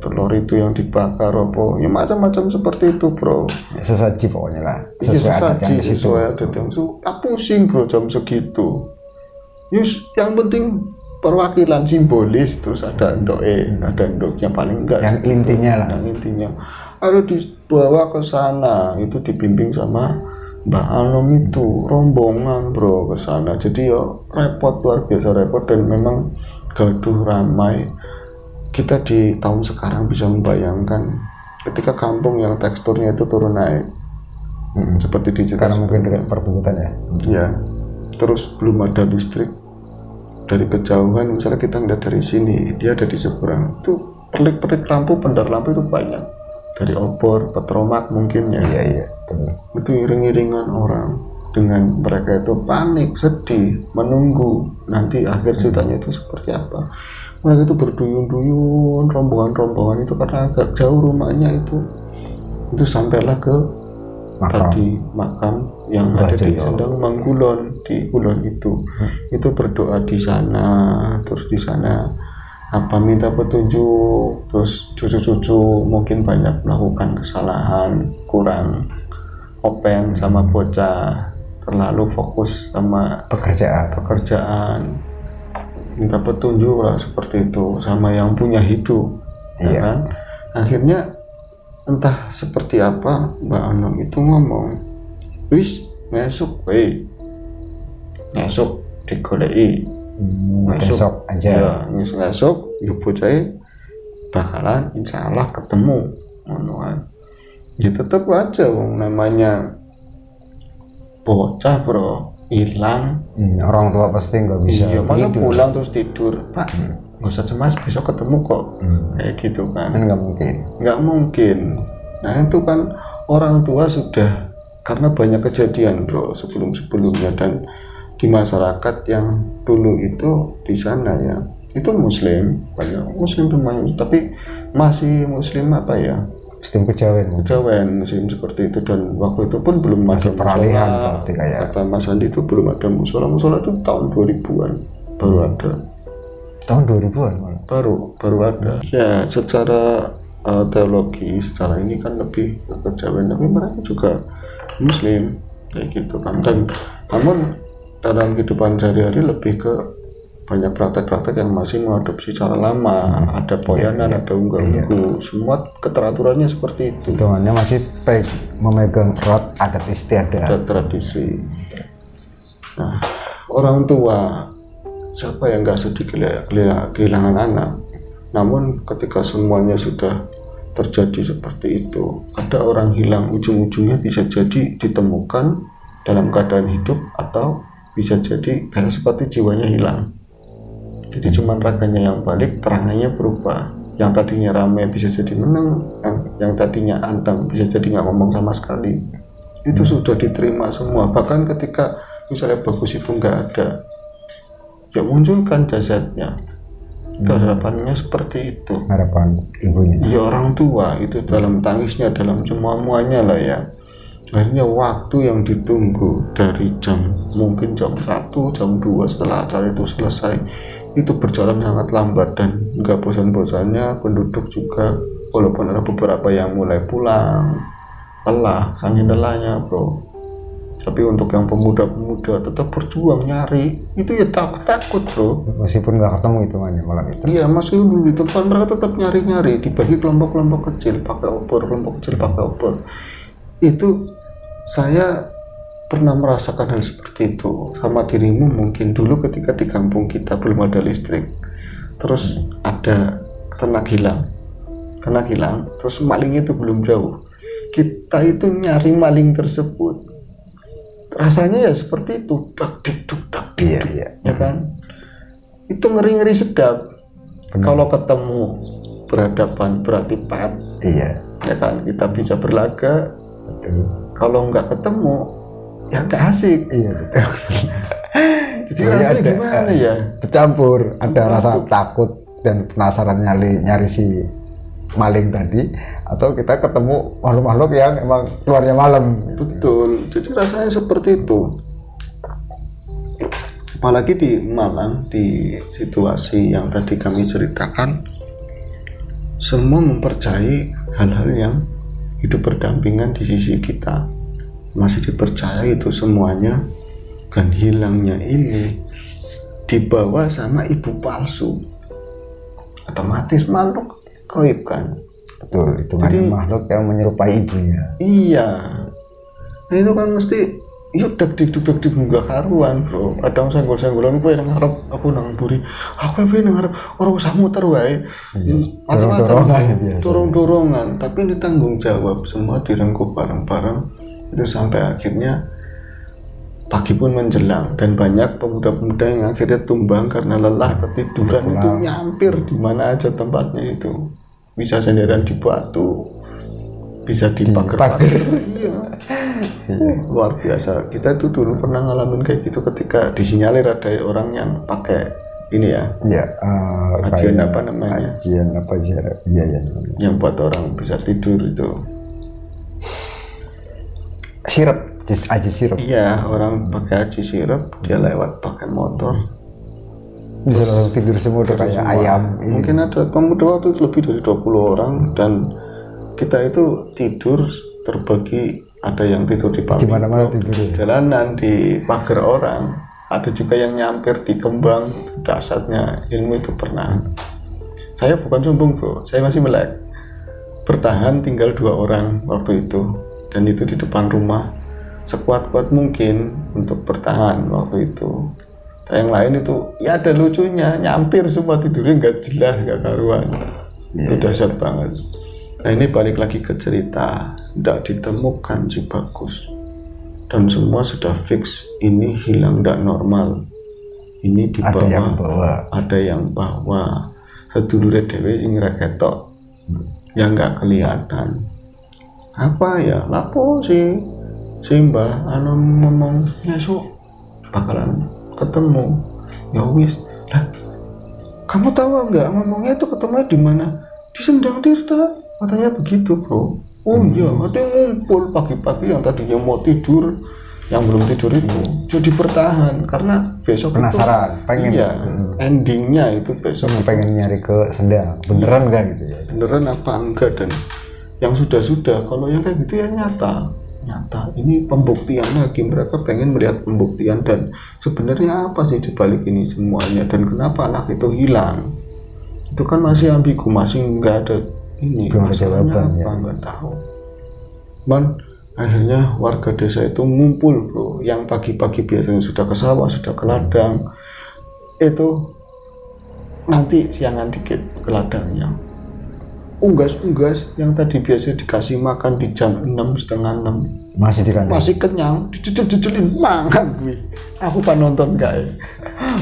Telur itu yang dibakar apa, ya macam-macam seperti itu bro. Ya, sesaji pokoknya lah. Iya Sesuai sesuai adat yang pusing bro jam segitu. Yus, yang penting perwakilan simbolis, terus ada endoknya paling enggak. Yang intinya lah. Yang intinya harus dibawa ke sana, itu dibimbing sama Mbak Anom itu rombongan bro ke sana. Jadi ya repot, luar biasa repot, dan memang gaduh ramai. Kita di tahun sekarang bisa membayangkan ketika kampung yang teksturnya itu turun naik, seperti di Jakarta. Karena mungkin dekat perbukitan ya. Ya, terus belum ada listrik. Dari kejauhan, misalnya kita ngeliat dari sini, dia ada di seberang, itu perlik-perlik lampu, pendar lampu itu banyak. Dari obor, petromak mungkin ya. Iya. Itu iring-iringan orang, dengan mereka itu panik, sedih, menunggu nanti akhir ceritanya itu seperti apa. Mereka itu berduyun-duyun, rombongan-rombongan itu karena agak jauh rumahnya itu sampailah ke makam yang ada di Sendang Mangkulon, di Kulon itu berdoa di sana. Terus di sana minta petunjuk, terus cucu-cucu mungkin banyak melakukan kesalahan, kurang open sama bocah, terlalu fokus sama pekerjaan, minta petunjuk lah seperti itu sama yang punya hidup. Ya kan? Akhirnya entah seperti apa Mbak Anom itu ngomong, wis ngesuk digoleki, besok aja ya ngesuk yuk bocah bakalan insya Allah ketemu ngonoan. Ya tetep aja wong namanya bocah bro, hilang. Orang tua pasti nggak bisa. Iya, masa pulang terus tidur, Pak, nggak usah cemas, besok ketemu kok. Kayak gitu kan. Nggak mungkin. Nah itu kan orang tua sudah, karena banyak kejadian bro sebelumnya, dan di masyarakat yang dulu itu di sana ya, itu muslim, banyak muslim teman, tapi masih muslim apa ya, muslim kejawen muslim seperti itu. Dan waktu itu pun belum masih ada peralihan musola, kata Mas Andi itu belum ada musola itu tahun 2000-an baru ada. Tahun 2000-an malah baru ada. Ya secara teologi, secara ini kan lebih kejawen, tapi mereka juga muslim kayak gitu kan. Dan namun dalam kehidupan sehari-hari lebih ke banyak praktek-praktek yang masih mengadopsi cara lama, ada poyanan, ada unggal-unggu, semua keteraturannya seperti itu. Hitungannya masih memegang erat adat istiadat, ada tradisi. Nah orang tua, siapa yang nggak sedih kehilangan anak. Namun ketika semuanya sudah terjadi seperti itu, ada orang hilang, ujung-ujungnya bisa jadi ditemukan dalam keadaan hidup atau bisa jadi kayak seperti jiwanya hilang. Jadi cuman raganya yang balik, perangannya berubah. Yang tadinya ramai bisa jadi menang, yang tadinya anteng bisa jadi nggak ngomong sama sekali. Itu sudah diterima semua. Bahkan ketika misalnya bagus itu nggak ada, ya munculkan jasadnya. Itu harapannya seperti itu. Harapan ibunya. Ya orang tua itu dalam tangisnya, dalam semuanya lah ya. Akhirnya waktu yang ditunggu dari mungkin jam 1, jam 2 setelah acara itu selesai, itu berjalan sangat lambat dan nggak bosan-bosannya. Penduduk juga, walaupun ada beberapa yang mulai pulang, lelah, saking lelahnya bro. Tapi untuk yang pemuda-pemuda tetap berjuang nyari, itu ya takut bro. Meskipun nggak ketemu itu malam itu. Iya, masih di depan mereka tetap nyari-nyari, dibagi kelompok-kelompok kecil pakai obor, kelompok kecil pakai obor. Itu saya pernah merasakan hal seperti itu sama dirimu mungkin dulu ketika di kampung kita belum ada listrik, terus ada ternak hilang, terus malingnya itu belum jauh. Kita itu nyari maling tersebut. Rasanya ya seperti itu, dak dik Iya. ya kan? Itu ngeri-ngeri sedap. Kalau ketemu berhadapan berarti pat. Iya. Ya kan, kita bisa berlaga. Betul. Kalau nggak ketemu, ya nggak asik. Iya betul. Jadi rasanya gimana ya? Bercampur, ada rasa takut dan penasaran nyari si maling tadi, atau kita ketemu makhluk-makhluk yang emang keluarnya malam. Betul, jadi rasanya seperti itu. Apalagi di Malang, di situasi yang tadi kami ceritakan, semua mempercayai hal-hal yang hidup berdampingan di sisi kita. Masih dipercaya itu semuanya, dan hilangnya ini dibawa sama ibu palsu. Otomatis makhluk gaib kan. Betul, itu kan makhluk yang menyerupai ibunya. Iya, nah itu kan mesti yuk dak dik nggak karuan bro. Kadang senggol-senggolan gue yang ngarep aku nang buri, aku yang ngarep orang usah muter wae. Macam-macam dorong-dorongan, tapi ini tanggung jawab semua direngkuh bareng-bareng. Itu sampai akhirnya pagi pun menjelang dan banyak pemuda-pemuda yang akhirnya tumbang karena lelah ketiduran. Itu nyampir di mana aja tempatnya itu. Bisa sendirian di batu, bisa di pagar-pagar. Iya. Luar biasa. Kita tuh dulu pernah ngalamin kayak gitu ketika disinyalir ada orang yang pakai ini ya. Iya. Ajian apa namanya? Ajian apa aja? Iya. Yang buat orang bisa tidur itu. Aji sirup. Iya, orang pakai aji sirup, dia lewat pakai motor. Bisa langsung tidur semua udah kayak ayam. Mungkin ada pemuda waktu itu lebih dari 20 orang dan kita itu tidur terbagi, ada yang tidur di pabrik, jalanan, di pagar orang, ada juga yang nyampir di kembang. Dasarnya ilmu itu pernah. Saya bukan sombong bro, saya masih melek. Bertahan tinggal 2 orang waktu itu, dan itu di depan rumah, sekuat-kuat mungkin untuk bertahan waktu itu. Yang lain itu ya ada lucunya, nyampir semua tidurnya nggak jelas, nggak karuan. Itu dahsyat banget. Nah ini balik lagi ke cerita, tidak ditemukan si Bagus dan semua sudah fix ini hilang, tidak normal. Ini dibawa, ada yang bawa sedulure dhewe sing ra ketok, yang nggak kelihatan. Apa ya lapo si Mbah anu ngomong esok bakalan ketemu. Ya wis lah, kamu tahu nggak ngomongnya itu ketemu di mana? Di Sendang Tirta, katanya begitu bro. Oh iya, ada yang ngumpul pagi-pagi yang tadinya mau tidur, yang belum tidur itu jadi bertahan karena besok penasaran, itu, pengen endingnya itu besok pengen nyari ke Sendang, beneran nggak gitu ya? Beneran apa enggak, dan yang sudah kalau yang kayak gitu ya nyata. Ini pembuktian lagi, mereka pengen melihat pembuktian dan sebenarnya apa sih dibalik ini semuanya dan kenapa anak itu hilang. Itu kan masih ambigu, masih nggak ada ini masalahnya apa, nggak tahu. Man, Akhirnya warga desa itu ngumpul bro, yang pagi-pagi biasanya sudah ke sawah, sudah ke ladang, itu nanti siangan dikit ke ladangnya. Unggas-unggas yang tadi biasa dikasih makan di jam 6, setengah 6 Masih di kandang. masih kenyang, dijujul-jujulin mangan gue. Aku nonton gak ya?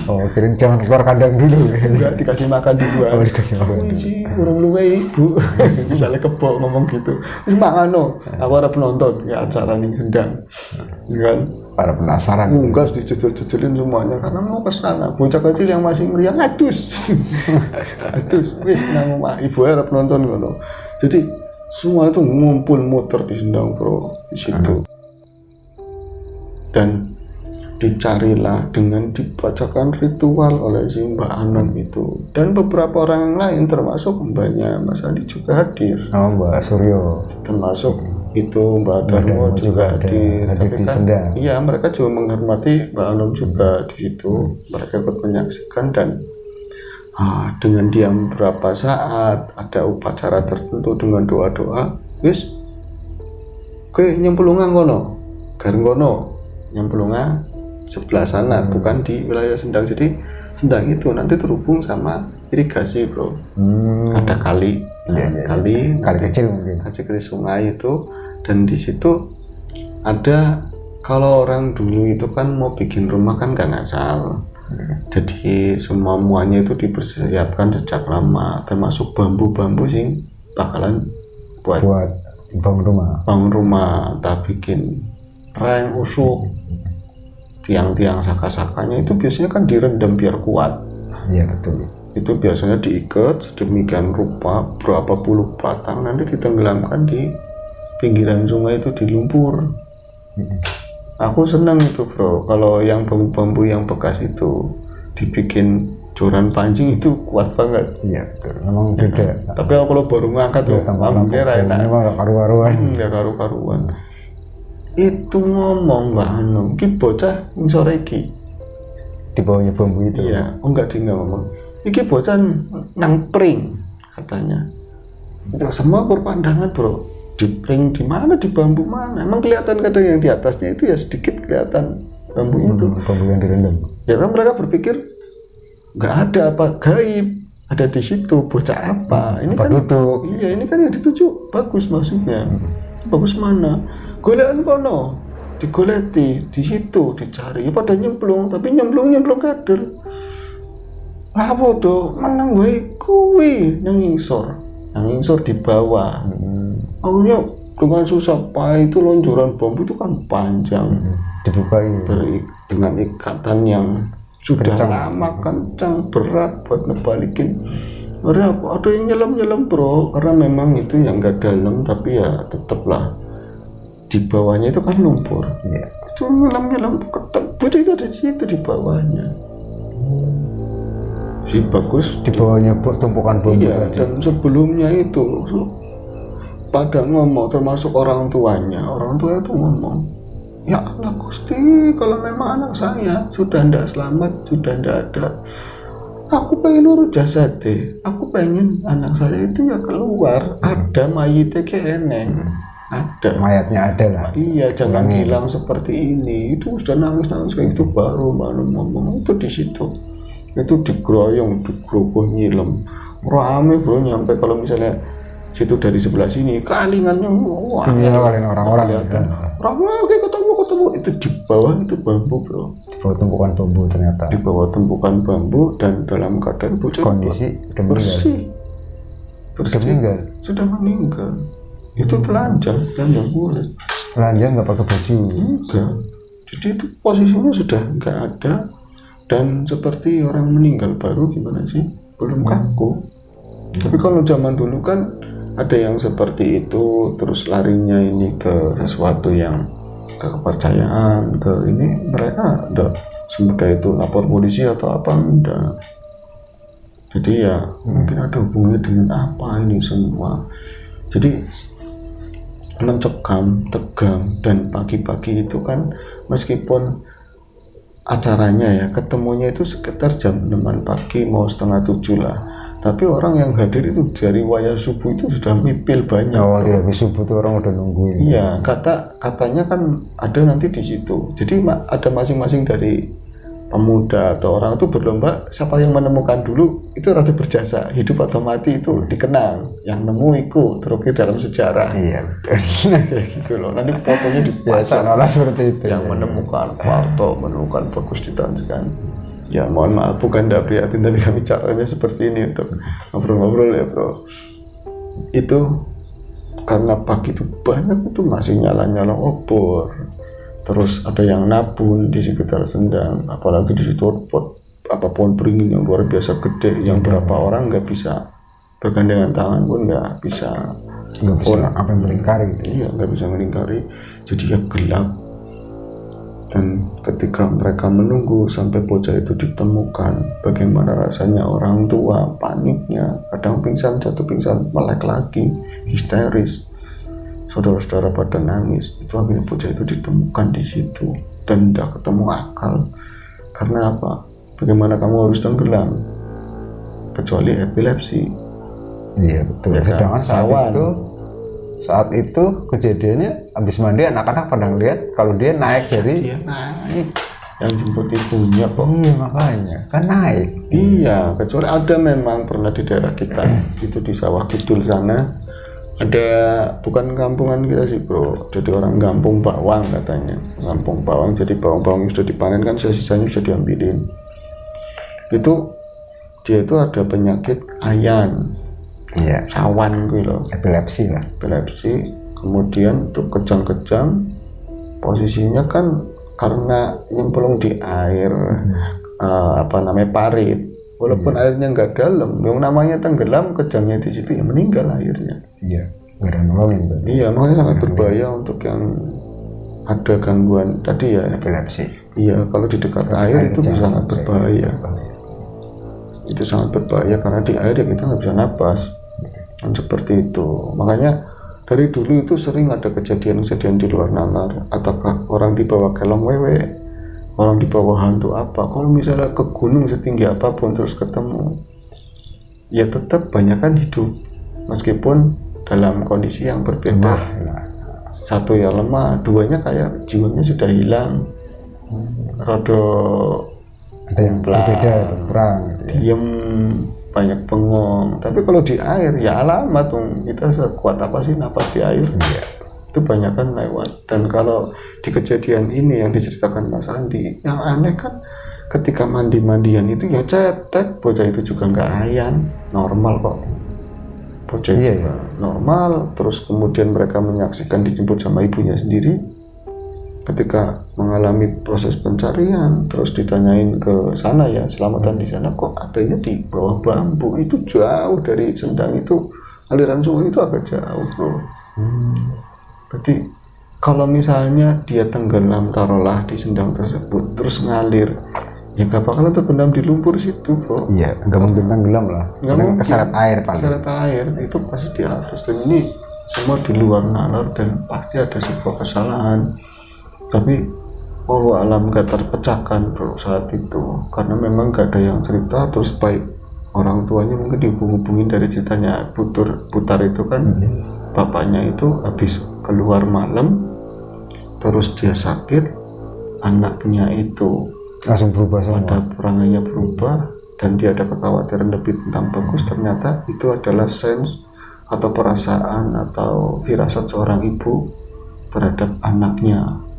Oh, kirain jangan keluar kandang dulu. Enggak, dikasih makan di luar. Oh, dikasih makan. Wih sih, urung luwe ibu. Misalnya kebo ngomong gitu. Ini mangan no. Aku harap penonton ya acara nih gendang. Kan? Para penasaran. Unggas dijujul-jujulin semuanya karena mau ke sana. Bocah kecil yang masih meriang adus. Adus. Wis nang omah ibu harap nonton ngono. Jadi semua itu ngumpul muter di sendang bro di situ. Dan dicarilah dengan dibacakan ritual oleh si Mbak Anom itu, dan beberapa orang yang lain termasuk mbaknya Mas Andi juga hadir. Oh, Mbak Suryo Termasuk itu Mbak Darmo juga hadir. Tapi di kan Sendang. iya, mereka juga menghormati Mbak Anom juga di situ. Mereka ikut menyaksikan dan dengan diam berapa saat ada upacara tertentu dengan doa-doa. Wis oke nyempulungan kono gareng kono nyempulungan sebelah sana, bukan di wilayah Sendang. Jadi Sendang itu nanti terhubung sama irigasi bro. Ada kali, kali kecil mungkin. kali sungai itu, dan di situ ada, kalau orang dulu itu kan mau bikin rumah kan gak ngasal. Jadi semuanya itu dipersiapkan sejak lama, termasuk bambu-bambu sing bakalan buat bangun rumah, entah bikin reng usuk, tiang-tiang saka-sakanya itu biasanya kan direndam biar kuat. Iya betul. Itu biasanya diikat sedemikian rupa berapa puluh batang, nanti ditenggelamkan di pinggiran sungai itu di lumpur. Aku senang itu bro, kalau yang bambu-bambu yang bekas itu dibikin joran pancing itu kuat banget. Iya betul, memang beda. Tapi aku kalau baru ngangkat tuh, bambunya enak. Memang gak karu-karuan. Gak karu-karuan. Itu ngomong Mbak Hanum, ki bocah sore iki di bawahnya bambu itu. Iya, enggak ngomong. Iki bocah nang pring katanya. Itu semua berpandangan bro. Di pring di mana, di bambu mana? Emang kelihatan kadang yang di atasnya itu ya sedikit kelihatan bambu itu. Bambu yang direndam. Ya kan mereka berpikir nggak ada apa gaib ada di situ, bocah apa? Ini apa kan duduk. Iya, ini kan yang dituju bagus maksudnya. Bagus mana? Golekan kono, digoleti di situ dicari. Ya pada nyemplung, tapi nyemplung kader. Apa tuh? Menang gue kuwi nang ngisor di bawah. Akhirnya dengan susah payah itu lonjoran bambu itu kan panjang. Dibuka dengan ikatan yang sudah kencang. Lama kencang berat buat ngebalikin. Ada yang nyelam bro, karena memang itu yang nggak dalam, tapi ya tetaplah di bawahnya itu kan lumpur. Iya. Itu nyelam ketebut itu ada di situ di bawahnya. Si bagus di bawahnya tumpukan bambu. Iya, dan sebelumnya itu pada ngomong, termasuk orang tua itu ngomong, ya Allah Gusti, kalau memang anak saya sudah tidak selamat, sudah tidak ada, aku pengen urut jasad deh, aku pengen anak saya itu ya keluar, ada mayitnya keeneng, ada mayatnya ada lah. Iya, jangan hilang seperti ini. Itu sudah nangis kayak itu baru malu ngomong itu di situ. Itu digroyong, digrogoh nyilem rame bro, nyampe kalau misalnya situ dari sebelah sini kalingannya wah iya, kalian orang-orang rame ketemu itu di bawah itu bambu bro, di bawah tumpukan bambu ternyata, di bawah tumpukan bambu, dan dalam keadaan bocah kondisi bersih sudah meninggal. Itu telanjang kulit, telanjang nggak pakai baju, enggak, jadi itu posisinya sudah nggak ada. Dan seperti orang meninggal baru gimana sih, belum kaku. Tapi kalau zaman dulu kan ada yang seperti itu, terus larinya ini ke sesuatu yang ke kepercayaan, ke ini, mereka ada semudah itu lapor polisi atau apa, enggak. Jadi ya mungkin ada hubungannya dengan apa ini semua. Jadi mencekam, tegang, dan pagi-pagi itu kan meskipun acaranya ya ketemunya itu sekitar jam 6 pagi mau setengah 7 lah, Tapi orang yang hadir itu dari wayah subuh itu sudah mipil banyak. Oh, di habis subuh tuh orang udah nungguin. Iya, katanya kan ada nanti di situ. Jadi ada masing-masing dari pemuda atau orang itu berlomba, siapa yang menemukan dulu itu rada berjasa, hidup atau mati itu dikenang, yang nemu itu terukir dalam sejarah. Iya, betul. Kayak gitu loh, nanti fotonya Ya, dipasang, seolah seperti itu. yang menemukan Parto, menemukan Bagus ditanyakan. Ya mohon maaf, bukan tidak prihatin, tapi kami caranya seperti ini untuk ngobrol-ngobrol ya bro. Itu karena pagi itu banyak itu masih nyala-nyala obor, terus ada yang nabun di sekitar Sendang, apalagi di situ pohon beringin yang luar biasa gede, yang berapa orang nggak bisa bergandengan tangan pun nggak bisa apa yang melingkari gitu. Iya, nggak bisa melingkari, jadi ya gelap. Dan ketika mereka menunggu sampai bocah itu ditemukan, bagaimana rasanya orang tua, paniknya, kadang pingsan, jatuh pingsan, melek lagi, histeris, saudara-saudara pada nangis. Itu akhirnya bocah itu ditemukan di situ dan tidak ketemu akal. Karena apa? Bagaimana kamu harus tenggelam kecuali epilepsi? Iya betul. Ya, sedangkan sawan. saat itu kejadiannya habis mandi, anak-anak pada ngeliat kalau dia naik dari Dia naik, yang jemput ibunya kok. Iya makanya kan naik. Iya, kecuali ada memang pernah di daerah kita itu di sawah kidul sana ada, bukan kampungan kita sih bro, jadi orang kampung bawang katanya, kampung bawang. Jadi bawang-bawang yang sudah dipanen kan sisanya bisa diambilin. Itu dia itu ada penyakit ayan, Iya, sawan gitu loh, epilepsi lah. epilepsi. Kemudian tuh kejang-kejang posisinya kan karena nyemplung di air parit, walaupun airnya nggak dalam, yang namanya tenggelam, kejangnya di situ ya meninggal akhirnya. Iya, nggak ada nolongin berarti. Iya, makanya sangat berbahaya untuk yang ada gangguan tadi ya. Epilepsi. Iya, kalau di dekat air itu bisa sangat berbahaya. Itu sangat berbahaya karena di air ya kita nggak bisa napas. Dan seperti itu. Makanya dari dulu itu sering ada kejadian-kejadian di luar nalar, ataukah orang dibawa kelong wewe, orang dibawa hantu apa. Kalau misalnya ke gunung setinggi apapun terus ketemu, ya tetap banyakkan hidup meskipun dalam kondisi yang berbeda. Satu ya lemah, duanya kayak jiwanya sudah hilang, rada Ada yang berbeda, kurang gitu ya. diem, banyak bengong. Tapi kalau di air ya alamat kita sekuat apa sih napas di air. Iya. Itu banyak kan lewat. Dan kalau di kejadian ini yang diceritakan Mas Andi, yang aneh kan ketika mandi-mandian itu ya cetek, bocah itu juga nggak ayan, normal kok, bocah itu Iya. normal. Terus kemudian mereka menyaksikan dijemput sama ibunya sendiri. Ketika mengalami proses pencarian, terus ditanyain ke sana ya, selamatan di sana, kok adanya di bawah bambu, itu jauh dari Sendang, itu aliran sungai itu agak jauh bro. Berarti kalau misalnya dia tenggelam taruhlah di Sendang tersebut terus ngalir, ya gak bakalan terbenam di lumpur situ bro. Iya, nggak mungkin tenggelam lah. Nggak Karena mungkin. keseret air paling. Keseret air itu pasti di atas, dan ini semua di luar nalar dan pasti ada sebuah kesalahan. Tapi wallahu alam gak terpecahkan bro saat itu, karena memang gak ada yang cerita. Terus baik orang tuanya mungkin dihubung-hubungin dari ceritanya Putar itu kan, bapaknya itu habis keluar malam terus dia sakit, anaknya itu Langsung berubah semua. pada perangannya berubah, dan dia ada kekhawatiran lebih tentang Bagus. Ternyata itu adalah sense atau perasaan atau firasat seorang ibu terhadap anaknya.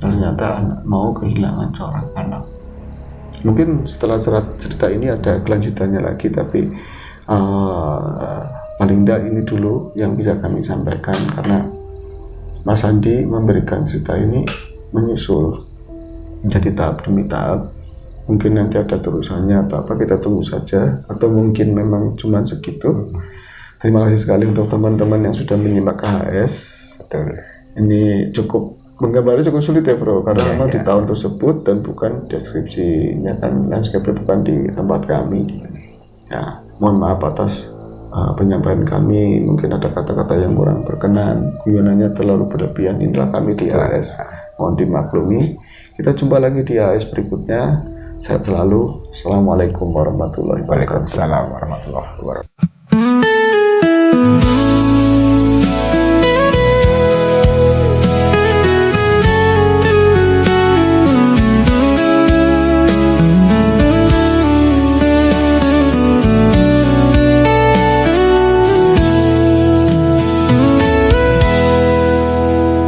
Ternyata anak mau kehilangan seorang anak. Mungkin setelah cerita ini ada kelanjutannya lagi, tapi paling tidak ini dulu yang bisa kami sampaikan, karena Mas Andi memberikan cerita ini menyusul jadi tahap demi tahap. Mungkin nanti ada terusannya atau apa, kita tunggu saja, atau mungkin memang cuma segitu. Terima kasih sekali untuk teman-teman yang sudah menyimak KHS. Betul. Ini menggambarnya cukup sulit ya bro, karena Iya, memang iya. di tahun tersebut dan bukan deskripsinya kan, landscape bukan di tempat kami ya. Mohon maaf atas penyampaian kami, mungkin ada kata-kata yang kurang berkenan, guyonannya terlalu berlebihan. Inilah kami di AS, mohon dimaklumi. Kita jumpa lagi di AS berikutnya. Sehat selalu. Assalamualaikum warahmatullahi wabarakatuh. Waalaikumsalam warahmatullahi wabarakatuh.